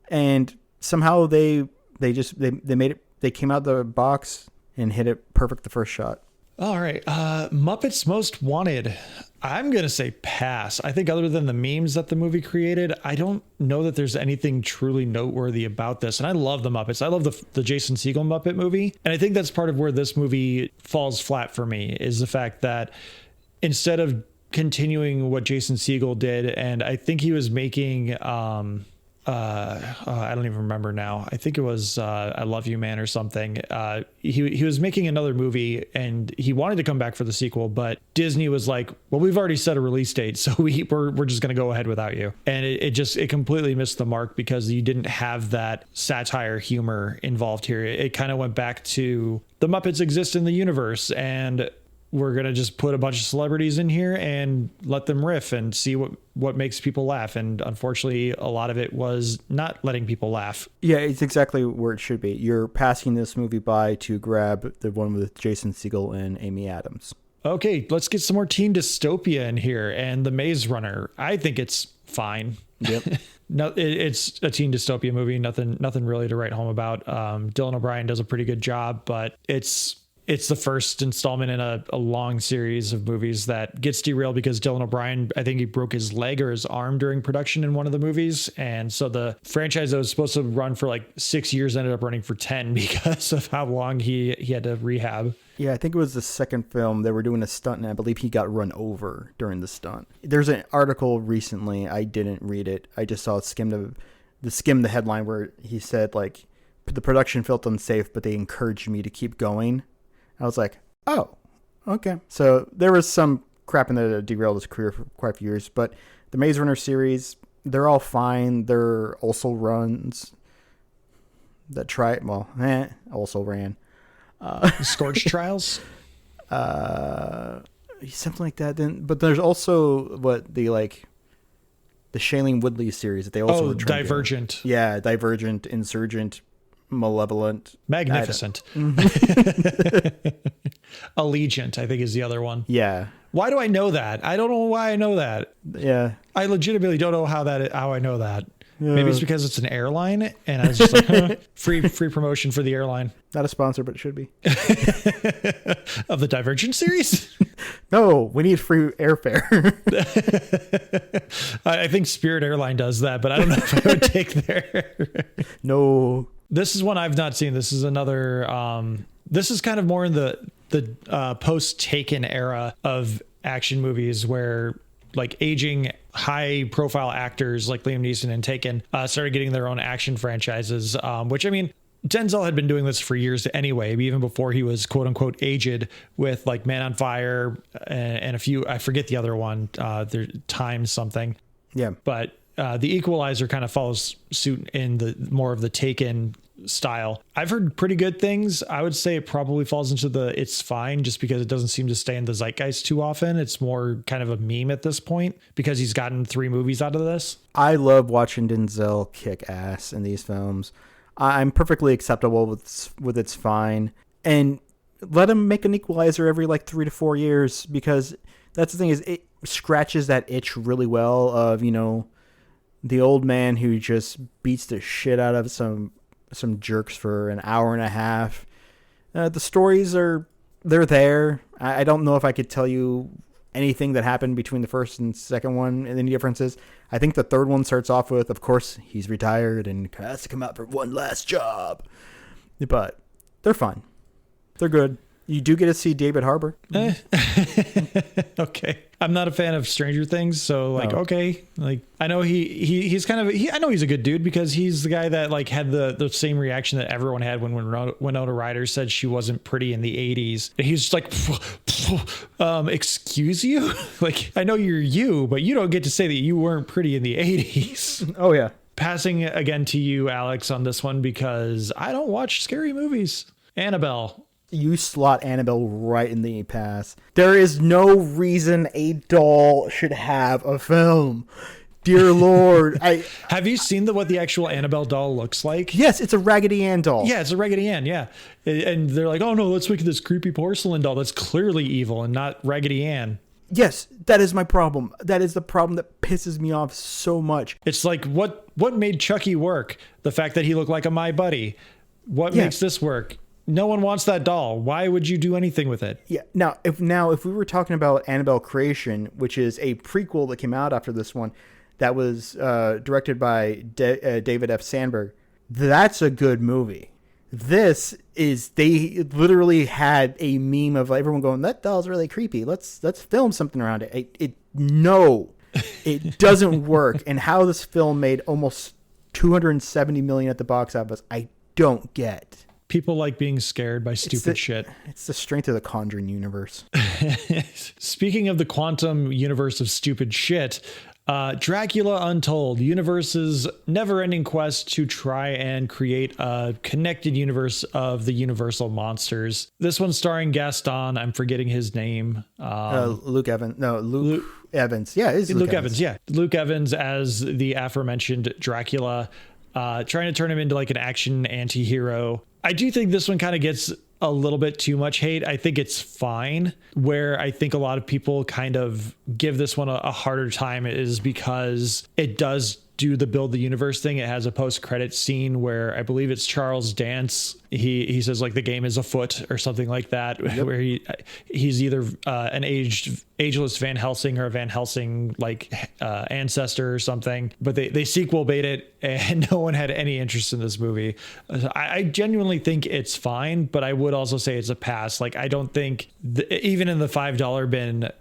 [SPEAKER 3] And somehow they made it. They came out of the box and hit it perfect the first shot.
[SPEAKER 2] All right. Muppets Most Wanted. I'm going to say pass. I think other than the memes that the movie created, I don't know that there's anything truly noteworthy about this. And I love the Muppets. I love the Jason Segel Muppet movie. And I think that's part of where this movie falls flat for me is the fact that instead of continuing what Jason Segel did, and I think he was making... I don't even remember now. I think it was I Love You Man or something. He was making another movie and he wanted to come back for the sequel, but Disney was like, well, we've already set a release date, so we're just going to go ahead without you. And it completely missed the mark because you didn't have that satire humor involved here. It kind of went back to the Muppets exist in the universe and we're going to just put a bunch of celebrities in here and let them riff and see what makes people laugh. And unfortunately, a lot of it was not letting people laugh.
[SPEAKER 3] Yeah, it's exactly where it should be. You're passing this movie by to grab the one with Jason Segel and Amy Adams.
[SPEAKER 2] Okay, let's get some more teen dystopia in here. And The Maze Runner, I think it's fine.
[SPEAKER 3] Yep.
[SPEAKER 2] No, it's a teen dystopia movie. Nothing really to write home about. Dylan O'Brien does a pretty good job, but it's the first installment in a long series of movies that gets derailed because Dylan O'Brien, I think he broke his leg or his arm during production in one of the movies. And so the franchise that was supposed to run for like 6 years ended up running for 10 because of how long he had to rehab.
[SPEAKER 3] Yeah, I think it was the second film. They were doing a stunt, and I believe he got run over during the stunt. There's an article recently. I didn't read it. I just saw the headline where he said, like, the production felt unsafe, but they encouraged me to keep going. I was like, oh, okay. So there was some crap in there that derailed his career for quite a few years. But the Maze Runner series, they're all fine. They're also runs that also ran.
[SPEAKER 2] Scorch Trials?
[SPEAKER 3] Something like that. But there's also the Shailene Woodley series that they also were trying
[SPEAKER 2] Divergent.
[SPEAKER 3] to do. Yeah, Divergent, Insurgent, Malevolent,
[SPEAKER 2] Magnificent. Allegiant, I think, is the other one.
[SPEAKER 3] Yeah.
[SPEAKER 2] Why do I know that? I don't know why I know that.
[SPEAKER 3] Yeah.
[SPEAKER 2] I legitimately don't know how I know that. Maybe it's because it's an airline and I was just like, free promotion for the airline.
[SPEAKER 3] Not a sponsor, but it should be.
[SPEAKER 2] Of the Divergent series?
[SPEAKER 3] No, we need free airfare.
[SPEAKER 2] I think Spirit Airline does that, but I don't know if I would take there.
[SPEAKER 3] No.
[SPEAKER 2] This is one I've not seen. This is another, this is kind of more in the post-Taken era of action movies where like aging high profile actors like Liam Neeson and Taken started getting their own action franchises, which I mean, Denzel had been doing this for years anyway, even before he was quote unquote aged with like Man on Fire and a few, I forget the other one, their Time something. Yeah. But the Equalizer kind of follows suit in the more of the Taken style. I've heard pretty good things. I would say it probably falls into it's fine just because it doesn't seem to stay in the zeitgeist too often. It's more kind of a meme at this point because he's gotten 3 movies out of this.
[SPEAKER 3] I love watching Denzel kick ass in these films. I'm perfectly acceptable with it's fine. And let him make an Equalizer every like 3 to 4 years because that's the thing is it scratches that itch really well of, you know, the old man who just beats the shit out of some jerks for an hour and a half. The stories they're there. I don't know if I could tell you anything that happened between the first and second one and any differences. I think the third one starts off with, of course, he's retired and has to come out for one last job. But they're fun. They're good. You do get to see David Harbour.
[SPEAKER 2] Okay. I'm not a fan of Stranger Things, so like, okay. Like, I know he's kind of, I know he's a good dude because he's the guy that like had the same reaction that everyone had when Winona Ryder said she wasn't pretty in the 80s. And he's just like, excuse you? Like, I know you're you, but you don't get to say that you weren't pretty in the 80s.
[SPEAKER 3] Oh, yeah.
[SPEAKER 2] Passing again to you, Alex, on this one because I don't watch scary movies. Annabelle.
[SPEAKER 3] You slot Annabelle right in the pass. There is no reason a doll should have a film. Dear Lord.
[SPEAKER 2] Have you seen what the actual Annabelle doll looks like?
[SPEAKER 3] Yes, it's a Raggedy Ann doll.
[SPEAKER 2] Yeah, it's a Raggedy Ann, yeah. And they're like, oh no, let's make this creepy porcelain doll that's clearly evil and not Raggedy Ann.
[SPEAKER 3] Yes, that is my problem. That is the problem that pisses me off so much.
[SPEAKER 2] It's like, what made Chucky work? The fact that he looked like a My Buddy. What makes this work? No one wants that doll. Why would you do anything with it?
[SPEAKER 3] Yeah. Now, if we were talking about Annabelle Creation, which is a prequel that came out after this one, that was directed by David F. Sandberg, that's a good movie. This is, they literally had a meme of everyone going, that doll's really creepy. Let's film something around it. No, it doesn't work. And how this film made almost $270 million at the box office, I don't get.
[SPEAKER 2] People like being scared by stupid shit.
[SPEAKER 3] It's the strength of the Conjuring universe.
[SPEAKER 2] Speaking of the quantum universe of stupid shit, Dracula Untold, the universe's never-ending quest to try and create a connected universe of the Universal monsters. This one's starring Gaston. I'm forgetting his name.
[SPEAKER 3] Luke Evans. No, Luke Evans. Yeah, it's
[SPEAKER 2] Luke Evans. Yeah, Luke Evans as the aforementioned Dracula, trying to turn him into like an action anti-hero. I do think this one kind of gets a little bit too much hate. I think it's fine. Where I think a lot of people kind of give this one a harder time is because it does do the build the universe thing. It has a post-credit scene where I believe it's Charles Dance. He says like the game is afoot or something like that, where he's either an ageless Van Helsing or a Van Helsing like ancestor or something. But they sequel bait it, and no one had any interest in this movie. I genuinely think it's fine, but I would also say it's a pass. Like I don't think even in the $5 bin,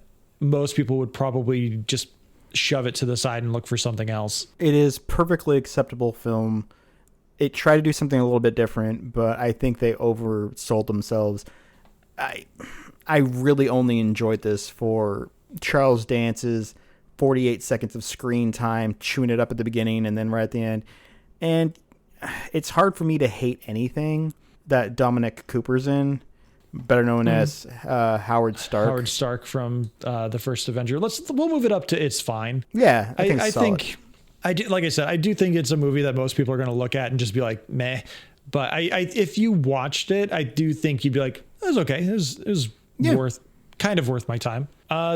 [SPEAKER 2] most people would probably just shove it to the side and look for something else.
[SPEAKER 3] It is perfectly acceptable film. It tried to do something a little bit different, but I think they oversold themselves. I really only enjoyed this for Charles Dance's 48 seconds of screen time, chewing it up at the beginning and then right at the end. And it's hard for me to hate anything that Dominic Cooper's in, better known as Howard Stark.
[SPEAKER 2] Howard Stark from the first Avenger. We'll move it up to it's fine.
[SPEAKER 3] Yeah,
[SPEAKER 2] I think like I said, I do think it's a movie that most people are going to look at and just be like, meh. But if you watched it, I do think you'd be like, it was okay. It was worth my time.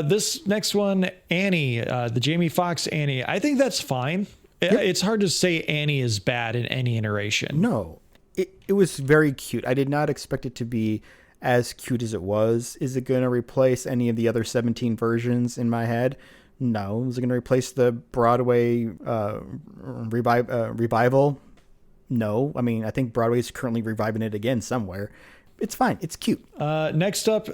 [SPEAKER 2] This next one, Annie, the Jamie Foxx Annie. I think that's fine. It's hard to say Annie is bad in any iteration.
[SPEAKER 3] No, it was very cute. I did not expect it to be as cute as it was. Is it going to replace any of the other 17 versions in my head? No. Is it going to replace the Broadway revival? No. I mean, I think Broadway is currently reviving it again somewhere. It's fine. It's cute.
[SPEAKER 2] Next up,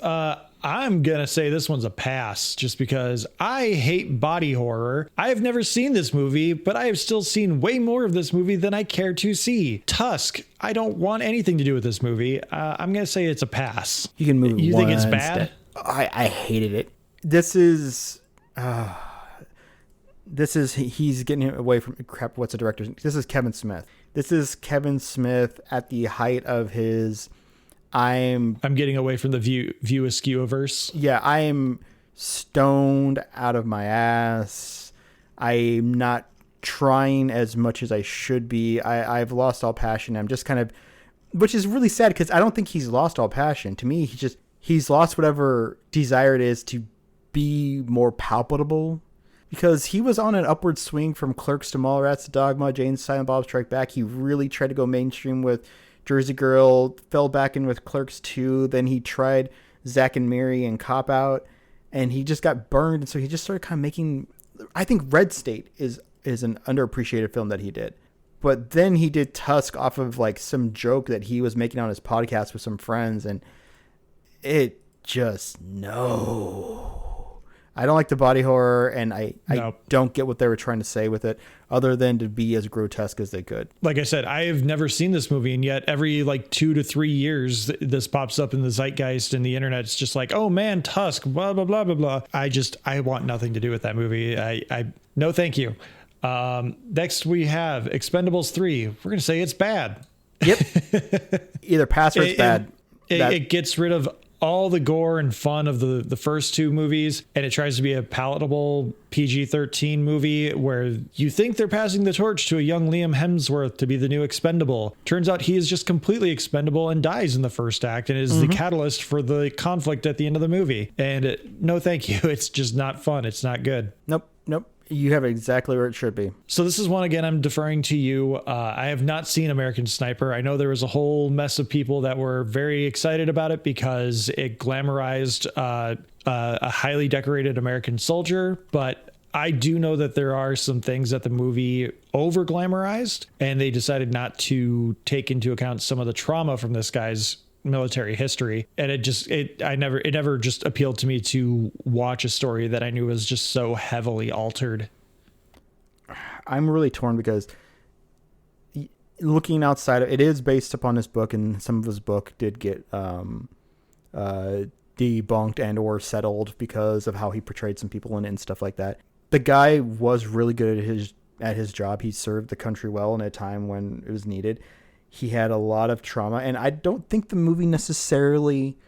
[SPEAKER 2] I'm going to say this one's a pass just because I hate body horror. I have never seen this movie, but I have still seen way more of this movie than I care to see. Tusk. I don't want anything to do with this movie. I'm going to say it's a pass.
[SPEAKER 3] You can move.
[SPEAKER 2] You think it's bad?
[SPEAKER 3] I hated it. This is he's getting away from crap. What's the director? This is Kevin Smith. This is Kevin Smith at the height of his I'm
[SPEAKER 2] getting away from the View Askew-averse.
[SPEAKER 3] Yeah, I am stoned out of my ass. I'm not trying as much as I should be. I've lost all passion. I'm just kind of, which is really sad because I don't think he's lost all passion. To me, he's lost whatever desire it is to be more palpable. Because he was on an upward swing from Clerks to Mallrats to Dogma, Jane Silent Bob Strike Back. He really tried to go mainstream with Jersey Girl, fell back in with Clerks 2. Then he tried Zack and Miri and Cop Out. and he just got burned. And so he just started kind of making, I think Red State is an underappreciated film that he did. But then he did Tusk off of like some joke that he was making on his podcast with some friends. And it just, no. I don't like the body horror, and I don't get what they were trying to say with it, other than to be as grotesque as they could.
[SPEAKER 2] Like I said, I have never seen this movie, and yet every like 2 to 3 years, this pops up in the zeitgeist and the internet. It's just like, oh man, Tusk, blah blah blah blah blah. I want nothing to do with that movie. I no, thank you. Next we have Expendables 3. We're gonna say it's bad.
[SPEAKER 3] Yep. Either pass or it's bad.
[SPEAKER 2] It gets rid of all the gore and fun of the first two movies, and it tries to be a palatable PG-13 movie where you think they're passing the torch to a young Liam Hemsworth to be the new Expendable. Turns out he is just completely expendable and dies in the first act and is the catalyst for the conflict at the end of the movie. And no thank you. It's just not fun. It's not good.
[SPEAKER 3] Nope. You have it exactly where it should be.
[SPEAKER 2] So this is one, again, I'm deferring to you. I have not seen American Sniper. I know there was a whole mess of people that were very excited about it because it glamorized a highly decorated American soldier. But I do know that there are some things that the movie over glamorized, and they decided not to take into account some of the trauma from this guy's military history. And it never just appealed to me to watch a story that I knew was just so heavily altered.
[SPEAKER 3] I'm really torn because looking outside of it is based upon his book, and some of his book did get debunked and or settled because of how he portrayed some people in it and stuff like that. The guy was really good at his job. He served the country well in a time when it was needed. He had a lot of trauma, and I don't think the movie necessarily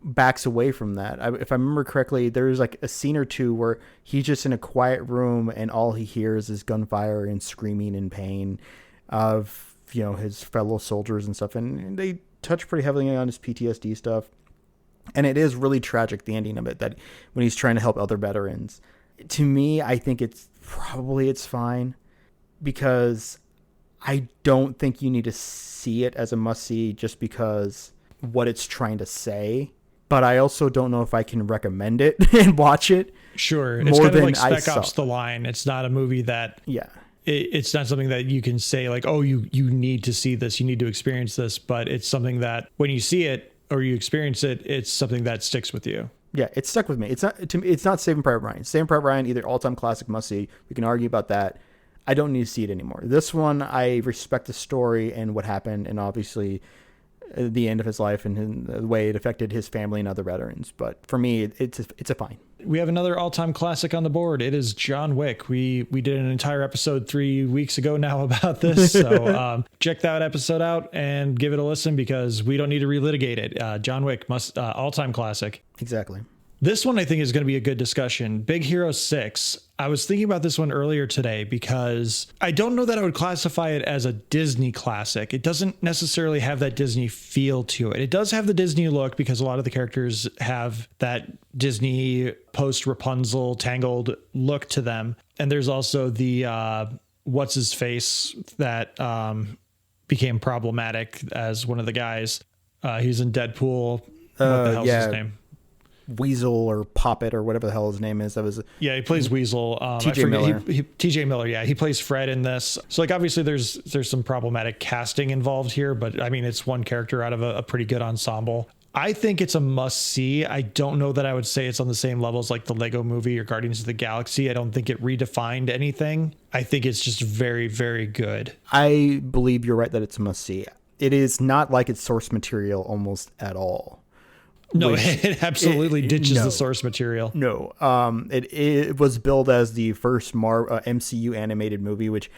[SPEAKER 3] backs away from that. If I remember correctly, there's like a scene or two where he's just in a quiet room and all he hears is gunfire and screaming in pain of, his fellow soldiers and stuff. And they touch pretty heavily on his PTSD stuff. And it is really tragic, the ending of it, that when he's trying to help other veterans. To me, I think it's fine, because I don't think you need to see it as a must-see just because what it's trying to say. But I also don't know if I can recommend it and watch it.
[SPEAKER 2] Sure. It's kind of like Spec Ops: The Line. It's not a movie that...
[SPEAKER 3] Yeah.
[SPEAKER 2] It's not something that you can say like, oh, you need to see this. You need to experience this. But it's something that when you see it or you experience it, it's something that sticks with you.
[SPEAKER 3] Yeah, it stuck with me. It's not Saving Private Ryan. Saving Private Ryan, either all-time classic, must-see. We can argue about that. I don't need to see it anymore. This one, I respect the story and what happened, and obviously the end of his life and the way it affected his family and other veterans. But for me, it's a fine.
[SPEAKER 2] We have another all-time classic on the board. It is John Wick. We did an entire episode 3 weeks ago now about this. So check that episode out and give it a listen, because we don't need to relitigate it. John Wick all-time classic.
[SPEAKER 3] Exactly.
[SPEAKER 2] This one I think is going to be a good discussion. Big Hero 6. I was thinking about this one earlier today because I don't know that I would classify it as a Disney classic. It doesn't necessarily have that Disney feel to it. It does have the Disney look because a lot of the characters have that Disney post-Rapunzel Tangled look to them. And there's also the what's his face that became problematic as one of the guys. He's in Deadpool. What the hell's his name?
[SPEAKER 3] Weasel or Poppet or whatever the hell his name is.
[SPEAKER 2] He plays Weasel.
[SPEAKER 3] TJ Miller.
[SPEAKER 2] TJ Miller. Yeah, he plays Fred in this. So like obviously there's some problematic casting involved here, but I mean it's one character out of a pretty good ensemble. I think it's a must see. I don't know that I would say it's on the same level as like the Lego Movie or Guardians of the Galaxy. I don't think it redefined anything. I think it's just very, very good.
[SPEAKER 3] I believe you're right that it's a must see. It is not like its source material almost at all.
[SPEAKER 2] No, it absolutely ditches the source material.
[SPEAKER 3] No, it was billed as the first MCU animated movie, which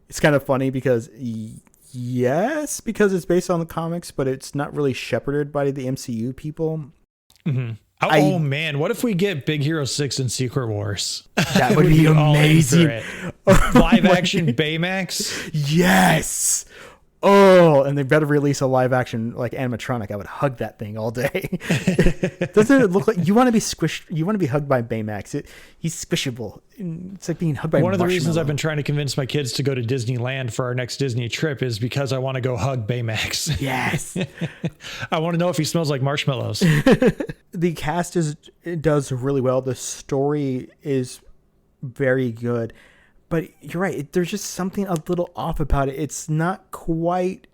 [SPEAKER 3] is kind of funny because because it's based on the comics, but it's not really shepherded by the MCU people.
[SPEAKER 2] Mm-hmm. Oh man, what if we get Big Hero 6 and Secret Wars?
[SPEAKER 3] That would be amazing.
[SPEAKER 2] Live action Baymax?
[SPEAKER 3] Yes. oh, and they better release a live action like animatronic. I would hug that thing all day. Doesn't it look like you want to be squished? You want to be hugged by Baymax. He's squishable. It's like being hugged by
[SPEAKER 2] One of the reasons
[SPEAKER 3] marshmallow.
[SPEAKER 2] I've been trying to convince my kids to go to Disneyland for our next Disney trip is because I want to go hug Baymax.
[SPEAKER 3] Yes.
[SPEAKER 2] I want to know if he smells like marshmallows.
[SPEAKER 3] The cast does really well. The story is very good. But you're right. There's just something a little off about it. It's not quite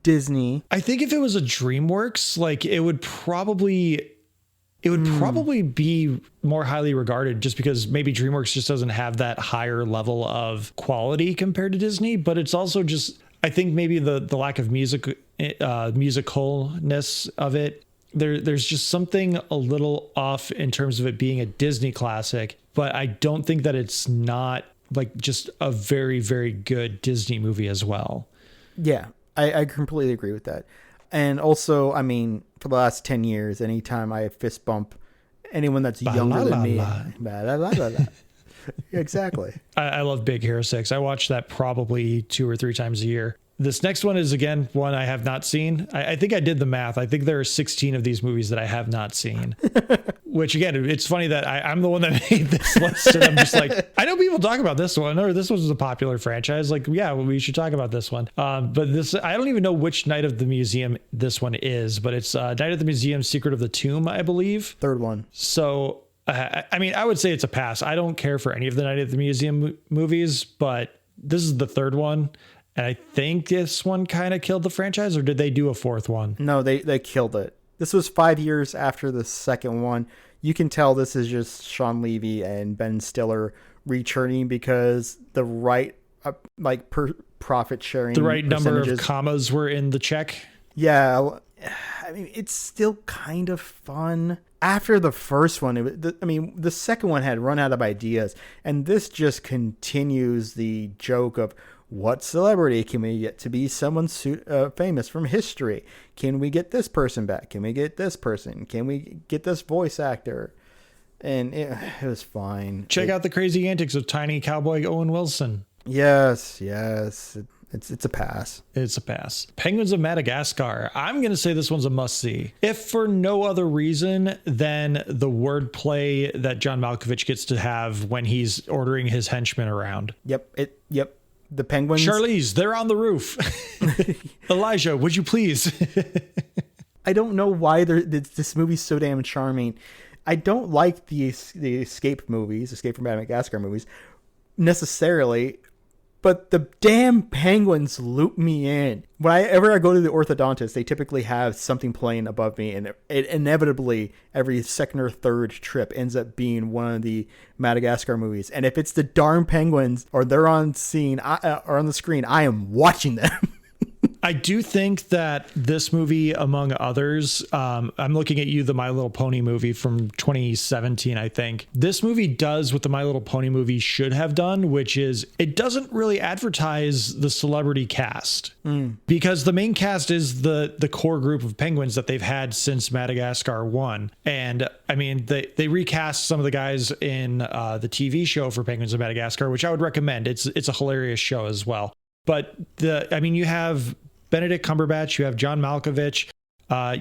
[SPEAKER 3] Disney.
[SPEAKER 2] I think if it was a DreamWorks, like it would probably be more highly regarded just because maybe DreamWorks just doesn't have that higher level of quality compared to Disney. But it's also just, I think maybe the lack of musicalness of it. There's just something a little off in terms of it being a Disney classic, but I don't think that it's not like just a very, very good Disney movie as well.
[SPEAKER 3] Yeah, I completely agree with that. And also, I mean, for the last 10 years, anytime I fist bump anyone that's younger than me. Exactly.
[SPEAKER 2] I love Big Hero 6. I watch that probably 2 or 3 times a year. This next one is, again, one I have not seen. I think I did the math. I think there are 16 of these movies that I have not seen. Which, again, it's funny that I'm the one that made this list. And I'm just like, I know people talk about this one, or this was a popular franchise. Like, yeah, well, we should talk about this one. But this, I don't even know which Night of the Museum this one is, but it's Night of the Museum, Secret of the Tomb, I believe.
[SPEAKER 3] Third one.
[SPEAKER 2] So, I mean, I would say it's a pass. I don't care for any of the Night of the Museum movies, but this is the third one. And I think this one kind of killed the franchise, or did they do a fourth one?
[SPEAKER 3] No, they killed it. This was 5 years after the second one. You can tell this is just Sean Levy and Ben Stiller returning because the right, profit sharing.
[SPEAKER 2] The right number of commas were in the check.
[SPEAKER 3] Yeah. I mean, it's still kind of fun. After the first one, the second one had run out of ideas. And this just continues the joke of, what celebrity can we get to be someone famous from history? Can we get this person back? Can we get this person? Can we get this voice actor? And it was fine.
[SPEAKER 2] Check out the crazy antics of tiny cowboy Owen Wilson.
[SPEAKER 3] Yes. It's a pass.
[SPEAKER 2] It's a pass. Penguins of Madagascar. I'm going to say this one's a must-see. If for no other reason than the wordplay that John Malkovich gets to have when he's ordering his henchmen around.
[SPEAKER 3] Yep. The penguins.
[SPEAKER 2] Charlize, they're on the roof. Elijah, would you please?
[SPEAKER 3] I don't know why this movie's so damn charming. I don't like the Escape from Madagascar movies, necessarily, but the damn penguins loop me in. Whenever I go to the orthodontist, they typically have something playing above me, and it inevitably, every second or third trip ends up being one of the Madagascar movies. And if it's the darn penguins, or they're on scene or on the screen, I am watching them.
[SPEAKER 2] I do think that this movie, among others, I'm looking at you, the My Little Pony movie from 2017, I think. This movie does what the My Little Pony movie should have done, which is it doesn't really advertise the celebrity cast. Because the main cast is the core group of penguins that they've had since Madagascar 1. And I mean, they recast some of the guys in the TV show for Penguins of Madagascar, which I would recommend. It's a hilarious show as well. But you have Benedict Cumberbatch, you have John Malkovich,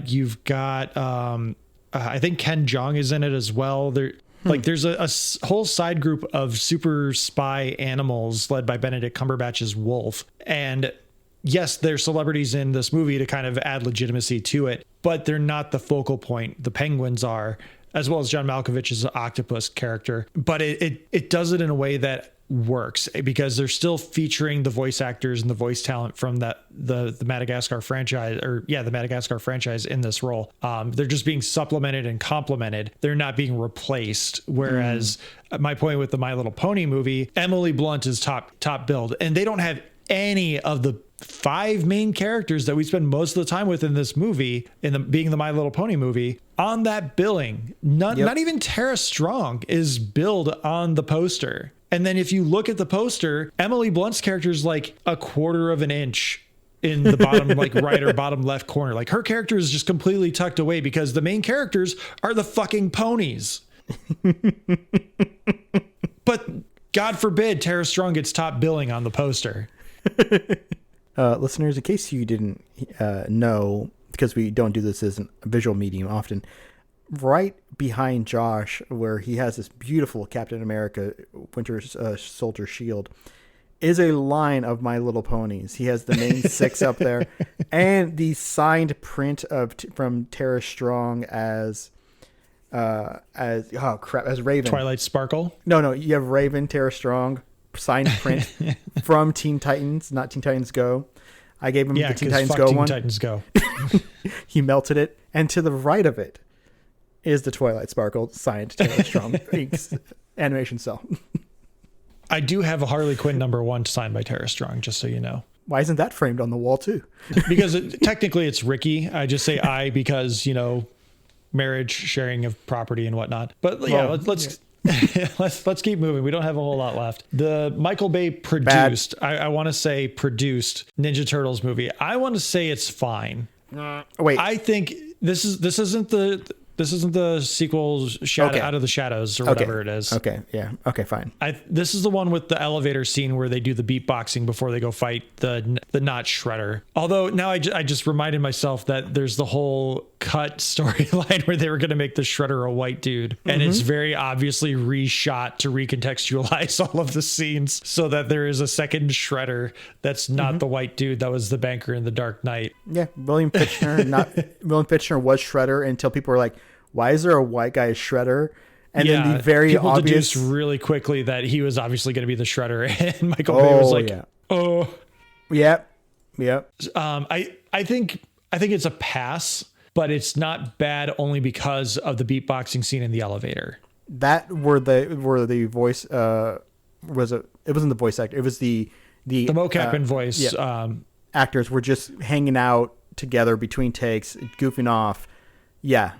[SPEAKER 2] you've got I think Ken Jeong is in it as well. There's a whole side group of super spy animals led by Benedict Cumberbatch's wolf. And yes, they're celebrities in this movie to kind of add legitimacy to it, but they're not the focal point. The penguins are, as well as John Malkovich's octopus character. But it does it in a way that works because they're still featuring the voice actors and the voice talent from the Madagascar franchise, the Madagascar franchise in this role. They're just being supplemented and complemented. They're not being replaced. Whereas my point with the My Little Pony movie, Emily Blunt is top billed, and they don't have any of the 5 main characters that we spend most of the time with in this movie, being the My Little Pony movie, on that billing. Not even Tara Strong is billed on the poster. And then if you look at the poster, Emily Blunt's character is like a quarter of an inch in the bottom, right or bottom left corner. Like her character is just completely tucked away because the main characters are the fucking ponies. But God forbid Tara Strong gets top billing on the poster.
[SPEAKER 3] Listeners, in case you didn't know, because we don't do this as a visual medium often, right behind Josh, where he has this beautiful Captain America Winter Soldier shield, is a line of My Little Ponies. He has the main 6 up there, and the signed print of from Tara Strong as Raven.
[SPEAKER 2] Twilight Sparkle.
[SPEAKER 3] No, you have Raven, Tara Strong, signed print from Teen Titans, not Teen Titans Go. I gave him the Teen Titans Go one.
[SPEAKER 2] Teen Titans Go.
[SPEAKER 3] He melted it, and to the right of it is the Twilight Sparkle signed Tara Strong Inc.'s animation cell.
[SPEAKER 2] I do have a Harley Quinn #1 signed by Tara Strong, just so you know.
[SPEAKER 3] Why isn't that framed on the wall too?
[SPEAKER 2] Because technically it's Ricky. I just say I because, marriage, sharing of property and whatnot. But let's keep moving. We don't have a whole lot left. The Michael Bay produced, I want to say produced Ninja Turtles movie. I want to say it's fine.
[SPEAKER 3] Wait.
[SPEAKER 2] I think this isn't the sequel Out of the Shadows or whatever it is.
[SPEAKER 3] Okay. Yeah. Okay, fine.
[SPEAKER 2] This is the one with the elevator scene where they do the beatboxing before they go fight the not Shredder. Although now I just reminded myself that there's the whole cut storyline where they were going to make the Shredder a white dude. And it's very obviously reshot to recontextualize all of the scenes so that there is a second Shredder that's not the white dude that was the banker in The Dark Knight.
[SPEAKER 3] Yeah. William Fichtner was Shredder until people were like, why is there a white guy as Shredder? And then the very
[SPEAKER 2] people
[SPEAKER 3] obvious
[SPEAKER 2] deduced really quickly that he was obviously going to be the Shredder, and Michael Bay was like, "Oh,
[SPEAKER 3] yeah."
[SPEAKER 2] I think it's a pass, but it's not bad only because of the beatboxing scene in the elevator.
[SPEAKER 3] That were the voice it wasn't the voice actor. It was the
[SPEAKER 2] mocap and voice
[SPEAKER 3] actors were just hanging out together between takes, goofing off. Yeah.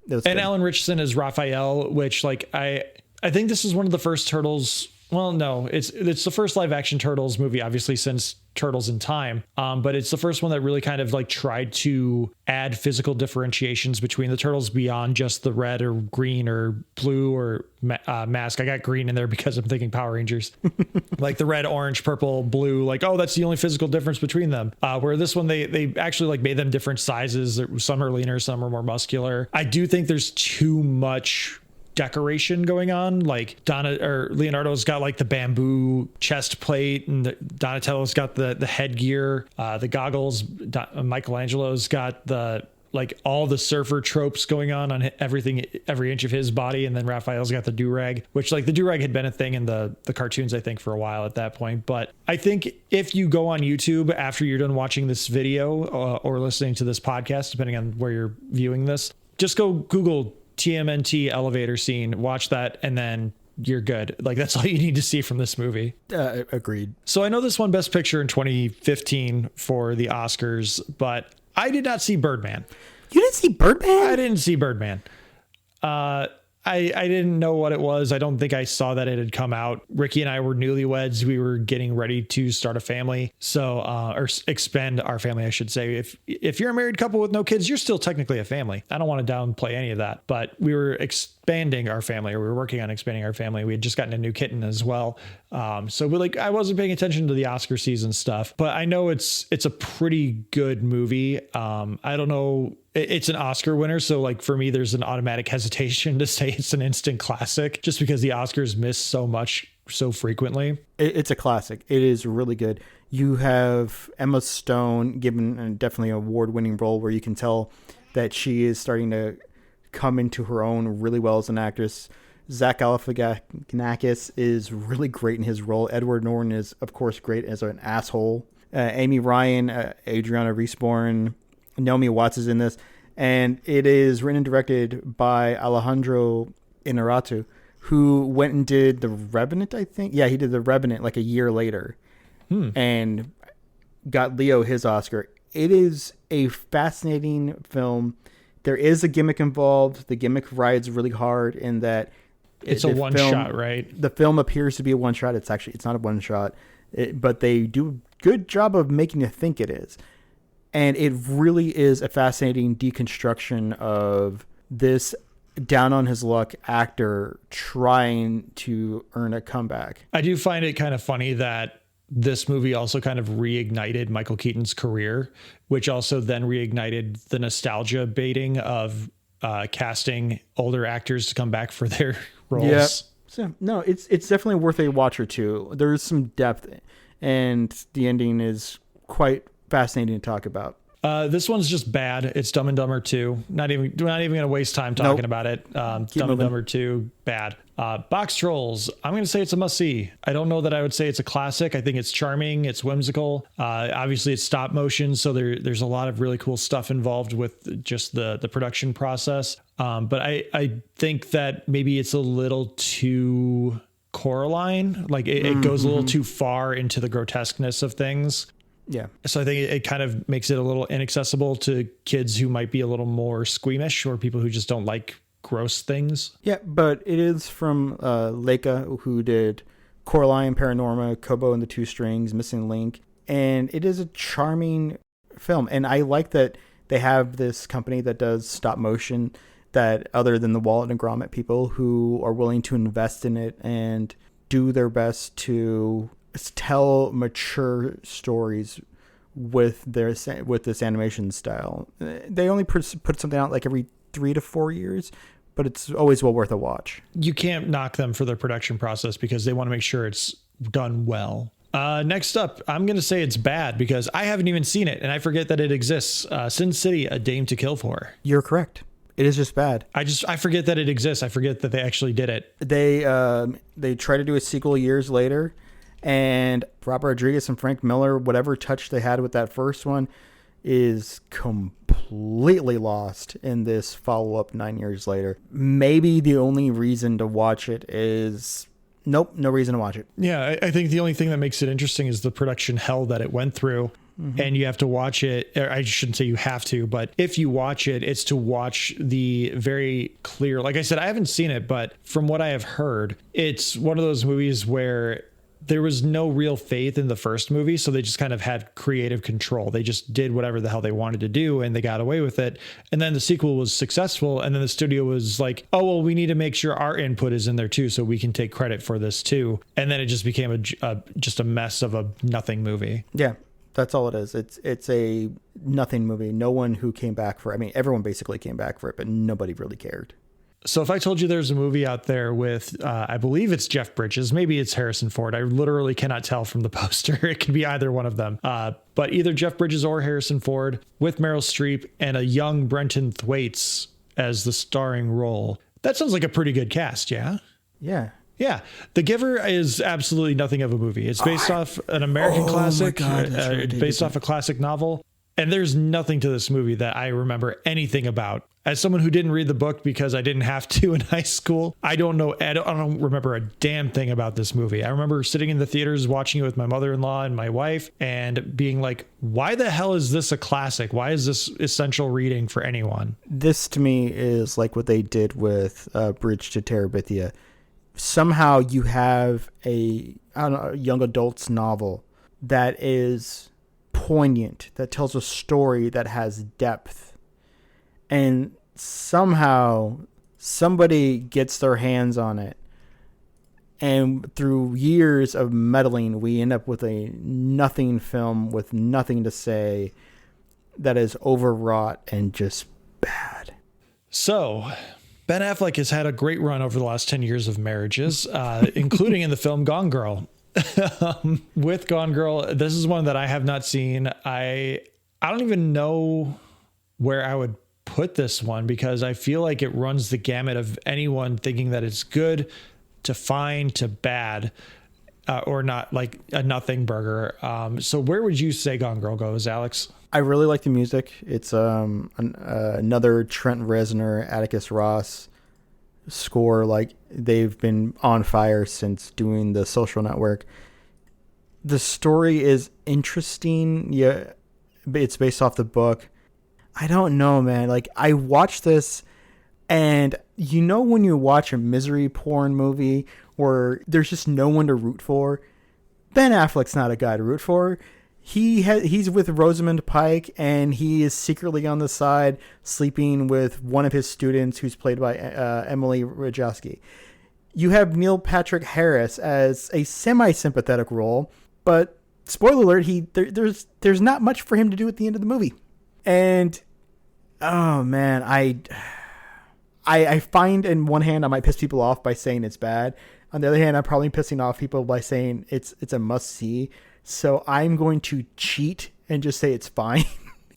[SPEAKER 2] And good. Alan Richardson is Raphael, which I think this is one of the first Turtles. Well, no, it's the first live action Turtles movie, obviously, since Turtles in Time. But it's the first one that really kind of tried to add physical differentiations between the Turtles beyond just the red or green or blue or mask. I got green in there because I'm thinking Power Rangers, like the red, orange, purple, blue. That's the only physical difference between them. Where this one, they actually made them different sizes. Some are leaner, some are more muscular. I do think there's too much decoration going on. Leonardo's got the bamboo chest plate, and Donatello's got the headgear, the goggles. Michelangelo's got the all the surfer tropes going on everything, every inch of his body, and then Raphael's got the do-rag, which the do-rag had been a thing in the cartoons, I think, for a while at that point. But I think if you go on YouTube after you're done watching this video or listening to this podcast, depending on where you're viewing this, just go Google TMNT elevator scene, watch that, and then you're good. That's all you need to see from this movie.
[SPEAKER 3] Agreed.
[SPEAKER 2] So I know this won Best Picture in 2015 for the Oscars, but I did not see Birdman.
[SPEAKER 3] You didn't see Birdman?
[SPEAKER 2] I didn't see Birdman. I didn't know what it was. I don't think I saw that it had come out. Ricky and I were newlyweds. We were getting ready to start a family. So, or expand our family, I should say. If you're a married couple with no kids, you're still technically a family. I don't want to downplay any of that, but we were expanding our family, or we were working on expanding our family. We had just gotten a new kitten as well. So I wasn't paying attention to the Oscar season stuff, but I know it's a pretty good movie. I don't know. It's an Oscar winner. So for me, there's an automatic hesitation to say it's an instant classic just because the Oscars miss so much so frequently.
[SPEAKER 3] It's a classic. It is really good. You have Emma Stone given definitely an award-winning role where you can tell that she is starting to come into her own really well as an actress. Zach Galifianakis is really great in his role. Edward Norton is, of course, great as an asshole. Amy Ryan, Adriana Resborn, Naomi Watts is in this, and it is written and directed by Alejandro Inarritu, who went and did The Revenant, I think. Yeah, he did The Revenant a year later and got Leo his Oscar. It is a fascinating film. There is a gimmick involved. The gimmick rides really hard in that
[SPEAKER 2] it's a one shot, right?
[SPEAKER 3] The film appears to be a one shot. It's not a one shot, but they do a good job of making you think it is. And it really is a fascinating deconstruction of this down on his luck actor trying to earn a comeback.
[SPEAKER 2] I do find it kind of funny that this movie also kind of reignited Michael Keaton's career, which also then reignited the nostalgia baiting of casting older actors to come back for their roles.
[SPEAKER 3] Yeah. So, no, it's definitely worth a watch or two. There's some depth, and the ending is quite fascinating to talk about.
[SPEAKER 2] This one's just bad. It's Dumb and Dumber 2. Not even going to waste time talking about it. Dumb and Dumber 2, bad. Box Trolls. I'm going to say it's a must-see. I don't know that I would say it's a classic. I think it's charming. It's whimsical. Obviously, it's stop motion, so there's a lot of really cool stuff involved with just the production process. But I think that maybe it's a little too Coraline. Like it goes a little too far into the grotesqueness of things.
[SPEAKER 3] Yeah.
[SPEAKER 2] So I think it kind of makes it a little inaccessible to kids who might be a little more squeamish or people who just don't like gross things.
[SPEAKER 3] Yeah, but it is from Leica, who did Coraline, Paranorma, Kobo and the Two Strings, Missing Link. And it is a charming film. And I like that they have this company that does stop motion, that other than the Wallet and Gromit people who are willing to invest in it and do their best to tell mature stories with this animation style. They only put something out like every 3 to 4 years, but it's always well worth a watch.
[SPEAKER 2] You can't knock them for their production process because they want to make sure it's done well. Next up, I'm going to say it's bad because I haven't even seen it and I forget that it exists. Sin City, A Dame to Kill For.
[SPEAKER 3] You're correct. It is just bad.
[SPEAKER 2] I forget that it exists. I forget that they actually did it.
[SPEAKER 3] They tried to do a sequel years later, and Robert Rodriguez and Frank Miller, whatever touch they had with that first one, is completely lost in this follow-up 9 years later. Maybe the only reason to watch it is... Nope, no reason to watch it.
[SPEAKER 2] Yeah, I think the only thing that makes it interesting is the production hell that it went through. And you have to watch it. Or I shouldn't say you have to, but if you watch it, it's to watch the very clear... Like I said, I haven't seen it, but from what I have heard, it's one of those movies where there was no real faith in the first movie, so they just kind of had creative control. They just did whatever the hell they wanted to do, and they got away with it. And then the sequel was successful, and then the studio was like, oh, well, we need to make sure our input is in there too, so we can take credit for this too. And then it just became just a mess of a nothing movie.
[SPEAKER 3] Yeah, that's all it is. It's a nothing movie. No one who came back for it. I mean, everyone basically came back for it, but nobody really cared.
[SPEAKER 2] So if I told you there's a movie out there with, I believe it's Jeff Bridges, maybe it's Harrison Ford. I literally cannot tell from the poster. It could be either one of them. But either Jeff Bridges or Harrison Ford with Meryl Streep and a young Brenton Thwaites as the starring role. That sounds like a pretty good cast, yeah?
[SPEAKER 3] Yeah.
[SPEAKER 2] Yeah. The Giver is absolutely nothing of a movie. It's based off an American classic, based off a classic novel. And there's nothing to this movie that I remember anything about. As someone who didn't read the book because I didn't have to in high school, I don't remember a damn thing about this movie. I remember sitting in the theaters watching it with my mother-in-law and my wife and being like, why the hell is this a classic? Why is this essential reading for anyone?
[SPEAKER 3] This to me is like what they did with Bridge to Terabithia. Somehow you have a young adult's novel that is poignant, that tells a story that has depth, and somehow somebody gets their hands on it, and through years of meddling we end up with a nothing film with nothing to say that is overwrought and just bad.
[SPEAKER 2] So Ben Affleck has had a great run over the last 10 years of marriages, including in the film Gone Girl. With Gone Girl, this is one that I have not seen. I don't even know where I would put this one because I feel like it runs the gamut of anyone thinking that it's good to fine to bad, or not, like a nothing burger. So where would you say Gone Girl goes, Alex?
[SPEAKER 3] I really like the music. It's another Trent Reznor, Atticus Ross score. Like, they've been on fire since doing The Social Network. The story is interesting. Yeah, it's based off the book. I don't know, man. Like, I watched this, and you know when you watch a misery porn movie where there's just no one to root for? Ben Affleck's not a guy to root for. He's with Rosamund Pike, and he is secretly on the side sleeping with one of his students, who's played by Emily Ratajkowski. You have Neil Patrick Harris as a semi-sympathetic role, but spoiler alert, there's not much for him to do at the end of the movie. And oh man, I find in one hand I might piss people off by saying it's bad. On the other hand, I'm probably pissing off people by saying it's a must see. So I'm going to cheat and just say it's fine.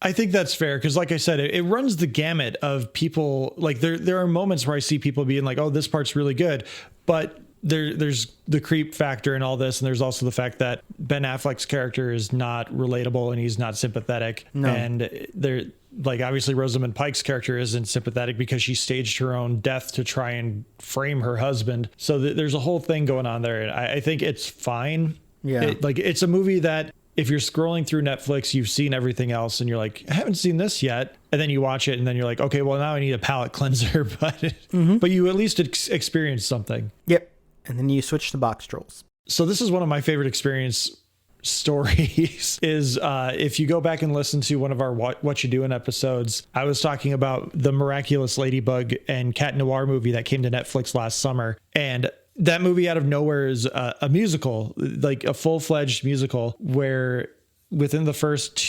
[SPEAKER 2] I think that's fair because, like I said, it runs the gamut of people. Like there are moments where I see people being like, "Oh, this part's really good," but there's the creep factor and all this, and there's also the fact that Ben Affleck's character is not relatable and he's not sympathetic. No. And like obviously Rosamund Pike's character isn't sympathetic because she staged her own death to try and frame her husband. So there's a whole thing going on there. And I think it's fine. Yeah, it's a movie that if you're scrolling through Netflix, you've seen everything else and you're like, I haven't seen this yet. And then you watch it and then you're like, okay, well now I need a palate cleanser, but you at least experience something.
[SPEAKER 3] Yep. And then you switch to box trolls.
[SPEAKER 2] So this is one of my favorite experience stories is if you go back and listen to one of our What You Doing episodes, I was talking about the Miraculous Ladybug and Cat Noir movie that came to Netflix last summer. And that movie out of nowhere is a musical, like a full-fledged musical where within the first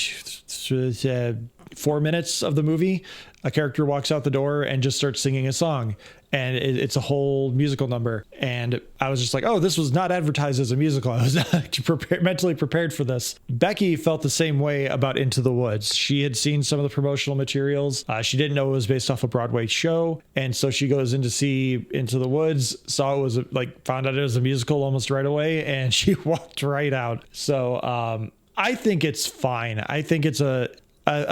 [SPEAKER 2] 4 minutes of the movie, a character walks out the door and just starts singing a song. And it's a whole musical number. And I was just like, oh, this was not advertised as a musical. I was not mentally prepared for this. Becky felt the same way about Into the Woods. She had seen some of the promotional materials. She didn't know it was based off a Broadway show. And so she goes in to see Into the Woods, saw it was found out it was a musical almost right away. And she walked right out. So I think it's fine. I think it's a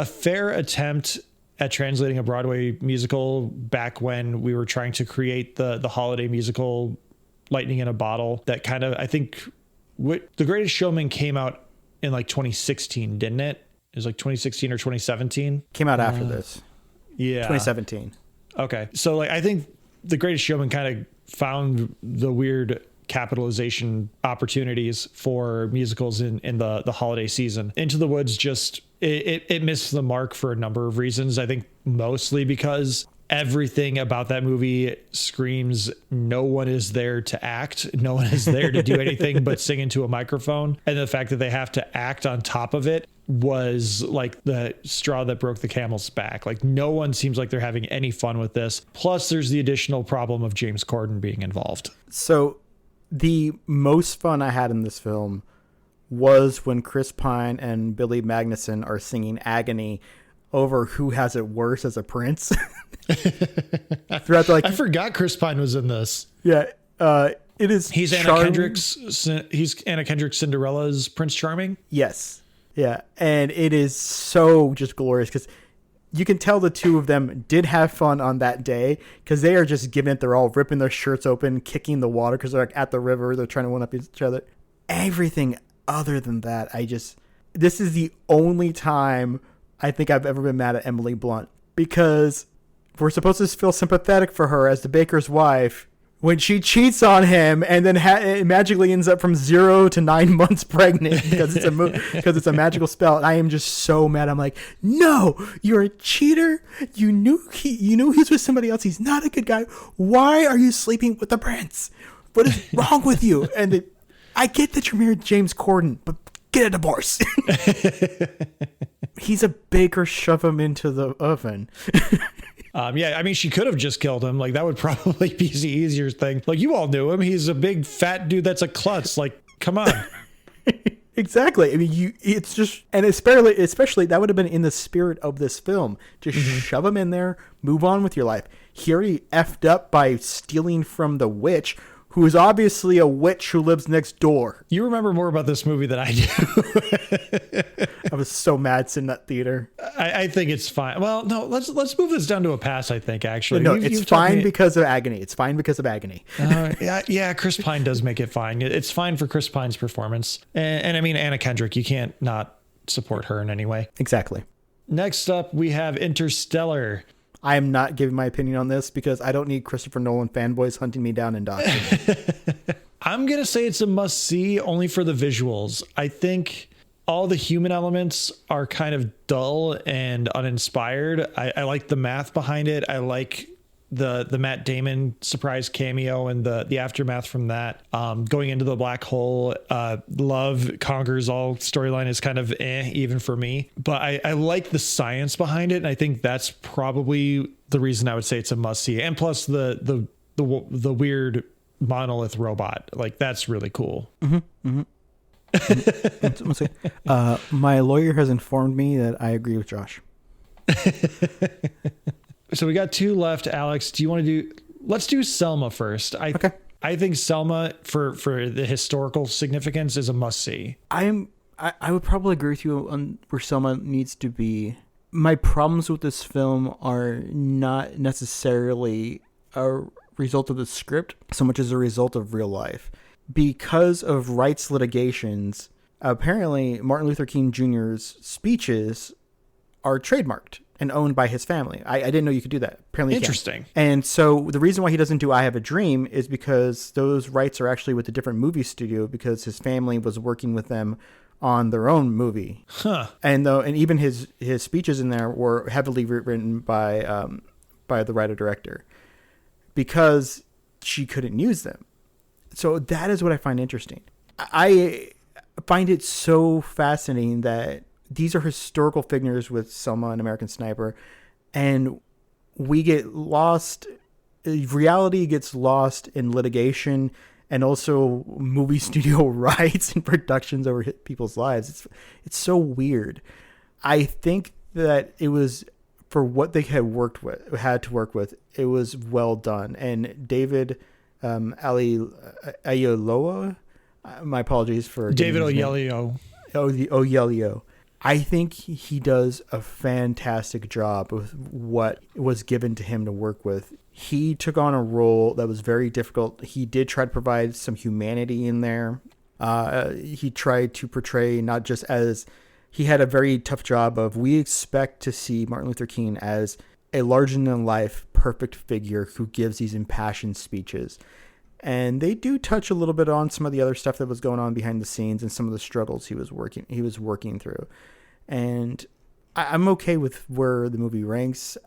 [SPEAKER 2] fair attempt at translating a Broadway musical back when we were trying to create the holiday musical Lightning in a Bottle that kind of, I think The Greatest Showman came out in 2016, didn't it? It was 2016 or 2017.
[SPEAKER 3] Came out after this.
[SPEAKER 2] Yeah.
[SPEAKER 3] 2017.
[SPEAKER 2] Okay. So I think The Greatest Showman kind of found the weird capitalization opportunities for musicals in the holiday season. Into the Woods just it missed the mark for a number of reasons. I think mostly because everything about that movie screams no one is there to act, no one is there to do anything but sing into a microphone, and the fact that they have to act on top of it was like the straw that broke the camel's back. Like no one seems like they're having any fun with this. Plus there's the additional problem of James Corden being involved.
[SPEAKER 3] So the most fun I had in this film was when Chris Pine and Billy Magnuson are singing Agony over who has it worse as a prince. Throughout
[SPEAKER 2] I forgot Chris Pine was in this.
[SPEAKER 3] Yeah, it is.
[SPEAKER 2] He's Anna Kendrick's Cinderella's Prince Charming.
[SPEAKER 3] Yes, yeah, and it is so just glorious because you can tell the two of them did have fun on that day because they are just giving it. They're all ripping their shirts open, kicking the water because they're at the river. They're trying to one up each other. Everything other than that, this is the only time I think I've ever been mad at Emily Blunt because we're supposed to feel sympathetic for her as the baker's wife when she cheats on him and then it magically ends up from 0 to 9 months pregnant because it's a magical spell. And I am just so mad. I'm like, no, you're a cheater. You knew he's with somebody else. He's not a good guy. Why are you sleeping with the prince? What is wrong with you? And I get that you're married to James Corden, but get a divorce. He's a baker. Shove him into the oven.
[SPEAKER 2] Yeah, I mean, she could have just killed him. Like, that would probably be the easier thing. Like, you all knew him. He's a big fat dude that's a klutz. Like, come on.
[SPEAKER 3] Exactly. I mean, it's just, and especially that would have been in the spirit of this film. Just shove him in there, move on with your life. He already effed up by stealing from the witch, who is obviously a witch who lives next door.
[SPEAKER 2] You remember more about this movie than I do.
[SPEAKER 3] I was so mad in that theater.
[SPEAKER 2] I think it's fine. Well, no, let's move this down to a pass, I think, actually.
[SPEAKER 3] No, it's fine because of Agony. It's fine because of Agony.
[SPEAKER 2] Yeah, Chris Pine does make it fine. It's fine for Chris Pine's performance. And I mean, Anna Kendrick, you can't not support her in any way.
[SPEAKER 3] Exactly.
[SPEAKER 2] Next up, we have Interstellar.
[SPEAKER 3] I am not giving my opinion on this because I don't need Christopher Nolan fanboys hunting me down and doxing me.
[SPEAKER 2] I'm going to say it's a must-see only for the visuals. I think all the human elements are kind of dull and uninspired. I like the math behind it. I like the Matt Damon surprise cameo and the aftermath from that. Going into the black hole, love conquers all storyline is kind of even for me, but I like the science behind it, and I think that's probably the reason I would say it's a must see. And plus the weird monolith robot, like that's really cool.
[SPEAKER 3] My lawyer has informed me that I agree with Josh.
[SPEAKER 2] So we got 2 left. Alex, do you want to let's do Selma first.
[SPEAKER 3] Okay.
[SPEAKER 2] I think Selma for the historical significance is a must see.
[SPEAKER 3] I would probably agree with you on where Selma needs to be. My problems with this film are not necessarily a result of the script so much as a result of real life. Because of rights litigations, apparently Martin Luther King Jr.'s speeches are trademarked and owned by his family. I didn't know you could do that. Apparently you can.
[SPEAKER 2] Interesting.
[SPEAKER 3] And so the reason why he doesn't do I Have a Dream is because those rights are actually with a different movie studio because his family was working with them on their own movie.
[SPEAKER 2] Huh.
[SPEAKER 3] And even his speeches in there were heavily written by the writer-director because she couldn't use them. So that is what I find interesting. I find it so fascinating that these are historical figures with Selma and American Sniper, and we get lost. Reality gets lost in litigation and also movie studio rights and productions over people's lives. It's so weird. I think that it was, for what they had to work with, it was well done. And David Oyelowo, my apologies for
[SPEAKER 2] David Oyelowo.
[SPEAKER 3] Oyelowo. I think he does a fantastic job with what was given to him to work with. He took on a role that was very difficult. He did try to provide some humanity in there. He tried to portray not just as, he had a very tough job of, we expect to see Martin Luther King as a larger-than-life perfect figure who gives these impassioned speeches. And they do touch a little bit on some of the other stuff that was going on behind the scenes and some of the struggles he was working through. And I'm okay with where the movie ranks.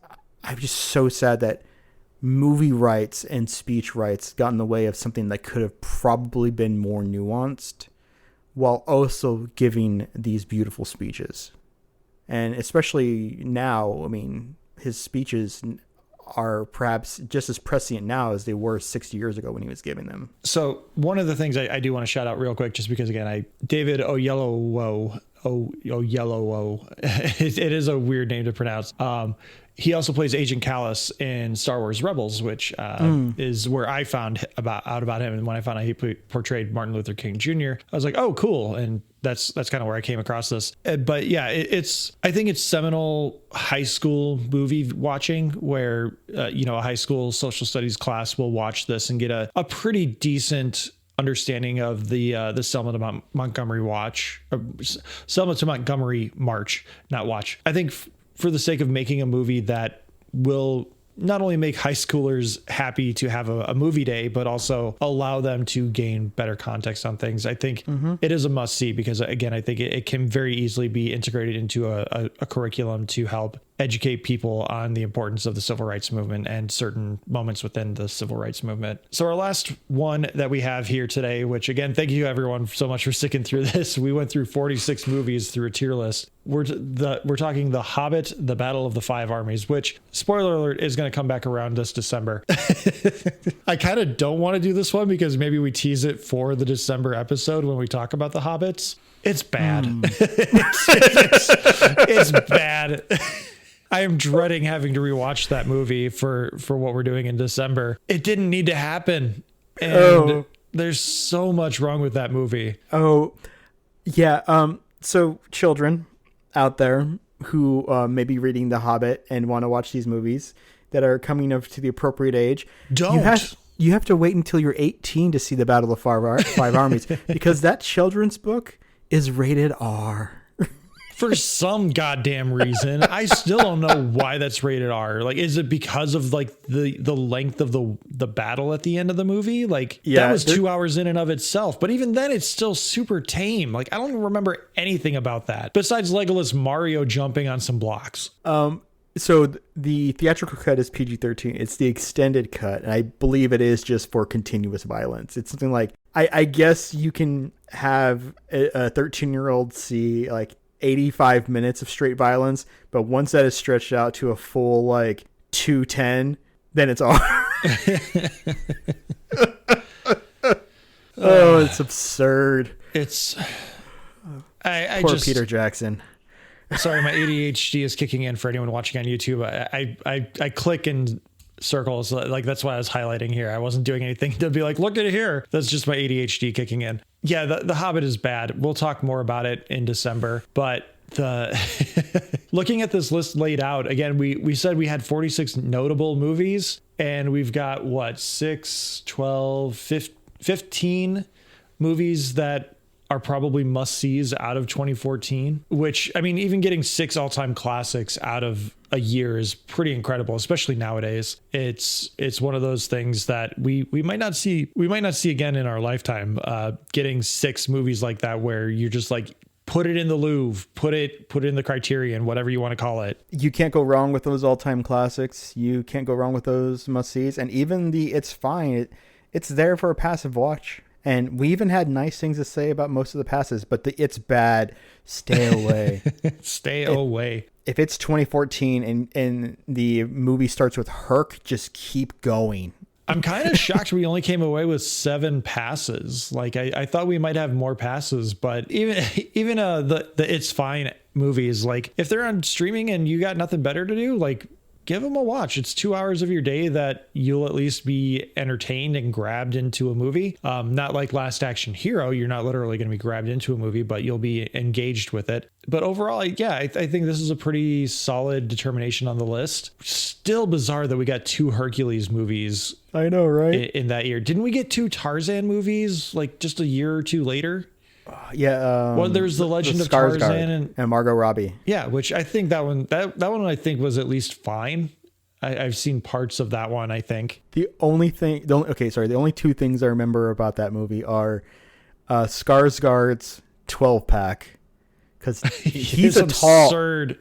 [SPEAKER 3] I'm just so sad that movie rights and speech rights got in the way of something that could have probably been more nuanced while also giving these beautiful speeches. And especially now, I mean, his speeches are perhaps just as prescient now as they were 60 years ago when he was giving them.
[SPEAKER 2] So one of the things I do want to shout out real quick, just because again, David Oyelowo, it is a weird name to pronounce. He also plays Agent Callus in Star Wars Rebels, which is where I found out about him. And when I found out he portrayed Martin Luther King Jr., I was like, oh, cool. And that's kind of where I came across this. But yeah, I think it's seminal high school movie watching where, a high school social studies class will watch this and get a pretty decent understanding of the Selma to Montgomery Selma to Montgomery March, not watch. I think for the sake of making a movie that will not only make high schoolers happy to have a movie day, but also allow them to gain better context on things, I think it is a must see, because again, I think it can very easily be integrated into a curriculum to help educate people on the importance of the civil rights movement and certain moments within the civil rights movement. So our last one that we have here today, which again, thank you everyone so much for sticking through this. We went through 46 movies through a tier list. We're talking The Hobbit, The Battle of the Five Armies, which, spoiler alert, is going to come back around this December. I kind of don't want to do this one because maybe we tease it for the December episode when we talk about the Hobbits. It's bad. It's bad. I am dreading having to rewatch that movie for what we're doing in December. It didn't need to happen. And there's so much wrong with that movie.
[SPEAKER 3] Oh, yeah. So children out there who may be reading The Hobbit and want to watch these movies that are coming up to the appropriate age, you have to wait until you're 18 to see The Battle of the Five Armies, because that children's book is rated R.
[SPEAKER 2] For some goddamn reason. I still don't know why that's rated R. Like, is it because of like the length of the battle at the end of the movie? Like, that was 2 hours in and of itself. But even then, it's still super tame. Like, I don't even remember anything about that besides Legolas Mario jumping on some blocks.
[SPEAKER 3] So the theatrical cut is PG-13. It's the extended cut, and I believe it is just for continuous violence. It's something like, I guess you can have a 13-year-old see like 85 minutes of straight violence, but once that is stretched out to a full like 210, then it's all. Oh, it's absurd.
[SPEAKER 2] It's I
[SPEAKER 3] Poor
[SPEAKER 2] just
[SPEAKER 3] Peter Jackson.
[SPEAKER 2] sorry, my ADHD is kicking in for anyone watching on YouTube. I click in circles, like that's why I was highlighting here. I wasn't doing anything to be like, look at it here. That's just my ADHD kicking in. Yeah, the Hobbit is bad. We'll talk more about it in December, but looking at this list laid out again, we said we had 46 notable movies, and we've got what, 6, 12, 15 movies that are probably must-sees out of 2014, which, I mean, even getting 6 all-time classics out of a year is pretty incredible, especially nowadays. It's one of those things that we might not see again in our lifetime, getting 6 movies like that where you're just like, put it in the Louvre, put it in the Criterion, whatever you want to call it.
[SPEAKER 3] You can't go wrong with those all-time classics. You can't go wrong with those must-sees. And even It's Fine, it's there for a passive watch. And we even had nice things to say about most of the passes, but It's Bad, stay away.
[SPEAKER 2] Stay away.
[SPEAKER 3] If it's 2014 and the movie starts with Herc, just keep going.
[SPEAKER 2] I'm kind of shocked we only came away with 7 passes. Like I thought we might have more passes, but even the It's Fine movies, like if they're on streaming and you got nothing better to do, like give them a watch. It's 2 hours of your day that you'll at least be entertained and grabbed into a movie. Not like Last Action Hero. You're not literally going to be grabbed into a movie, but you'll be engaged with it. But overall, I think this is a pretty solid determination on the list. Still bizarre that we got 2 Hercules movies.
[SPEAKER 3] I know, right?
[SPEAKER 2] In that year. Didn't we get 2 Tarzan movies like just a year or 2 later?
[SPEAKER 3] Yeah.
[SPEAKER 2] Well, there's the Legend of
[SPEAKER 3] Skarsgård
[SPEAKER 2] Tarzan
[SPEAKER 3] and Margot Robbie.
[SPEAKER 2] Yeah, which I think that one I think was at least fine. I've seen parts of that one, I think.
[SPEAKER 3] The only 2 things I remember about that movie are Skarsgård's 12-pack, because he's absurd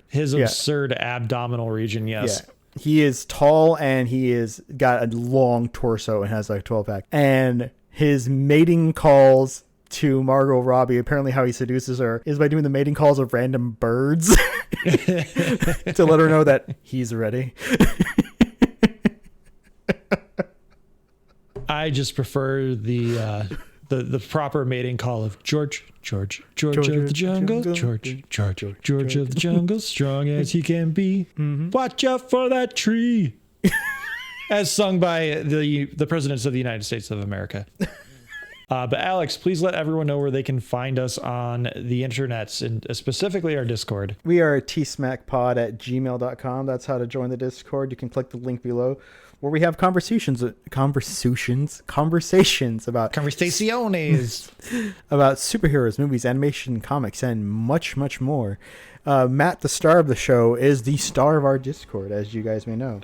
[SPEAKER 3] abdominal region. Yes. Yeah. He is tall and he is got a long torso and has like 12-pack. And his mating calls to Margot Robbie, apparently how he seduces her is by doing the mating calls of random birds to let her know that he's ready.
[SPEAKER 2] I just prefer the proper mating call of George of the jungle, George of the jungle, strong as he can be. Mm-hmm. Watch out for that tree. As sung by the presidents of the United States of America. But Alex, please let everyone know where they can find us on the internets, and specifically our Discord.
[SPEAKER 3] We are tsmackpod@gmail.com. That's how to join the Discord. You can click the link below, where we have conversations about
[SPEAKER 2] Conversaciones
[SPEAKER 3] about superheroes, movies, animation, comics, and much, much more. Matt, the star of the show, is the star of our Discord, as you guys may know.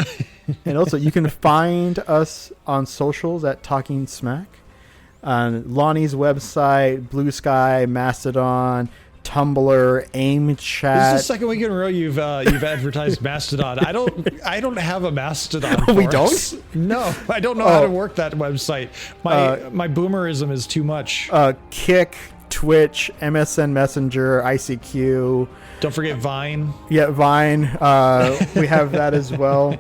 [SPEAKER 3] And also, you can find us on socials at Talking Smack, on Lonnie's website, Blue Sky, Mastodon, Tumblr, AIM Chat.
[SPEAKER 2] This is the second week in a row you've advertised Mastodon. I don't have a Mastodon.
[SPEAKER 3] Oh, we don't?
[SPEAKER 2] No, I don't know how to work that website. My boomerism is too much.
[SPEAKER 3] Kick, Twitch, MSN Messenger, ICQ.
[SPEAKER 2] Don't forget Vine.
[SPEAKER 3] Yeah, Vine. We have that as well.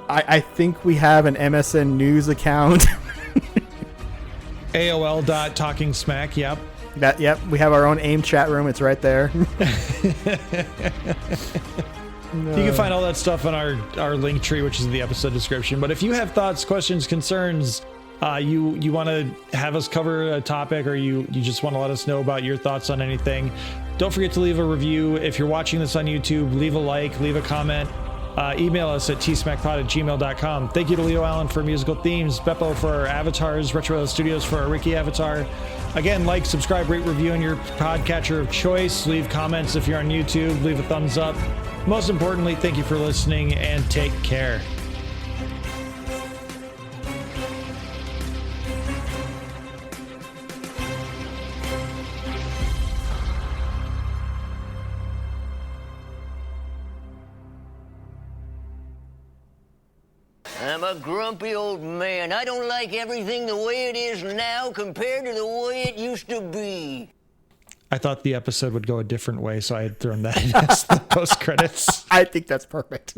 [SPEAKER 3] I think we have an MSN News account.
[SPEAKER 2] AOL.talkingsmack. Yep.
[SPEAKER 3] Yep. We have our own AIM chat room. It's right there.
[SPEAKER 2] No. You can find all that stuff on our link tree, which is in the episode description. But if you have thoughts, questions, concerns, you want to have us cover a topic, or you just want to let us know about your thoughts on anything, don't forget to leave a review. If you're watching this on YouTube, leave a like, leave a comment. Email us at tsmackpod@gmail.com. Thank you to Leo Allen for musical themes, Beppo for our avatars, Retro Studios for our Ricky avatar. Again, like, subscribe, rate, review on your podcatcher of choice. Leave comments if you're on YouTube. Leave a thumbs up. Most importantly, thank you for listening, and take care.
[SPEAKER 8] I'm a grumpy old man. I don't like everything the way it is now compared to the way it used to be.
[SPEAKER 2] I thought the episode would go a different way, so I had thrown that in as the post credits.
[SPEAKER 3] I think that's perfect.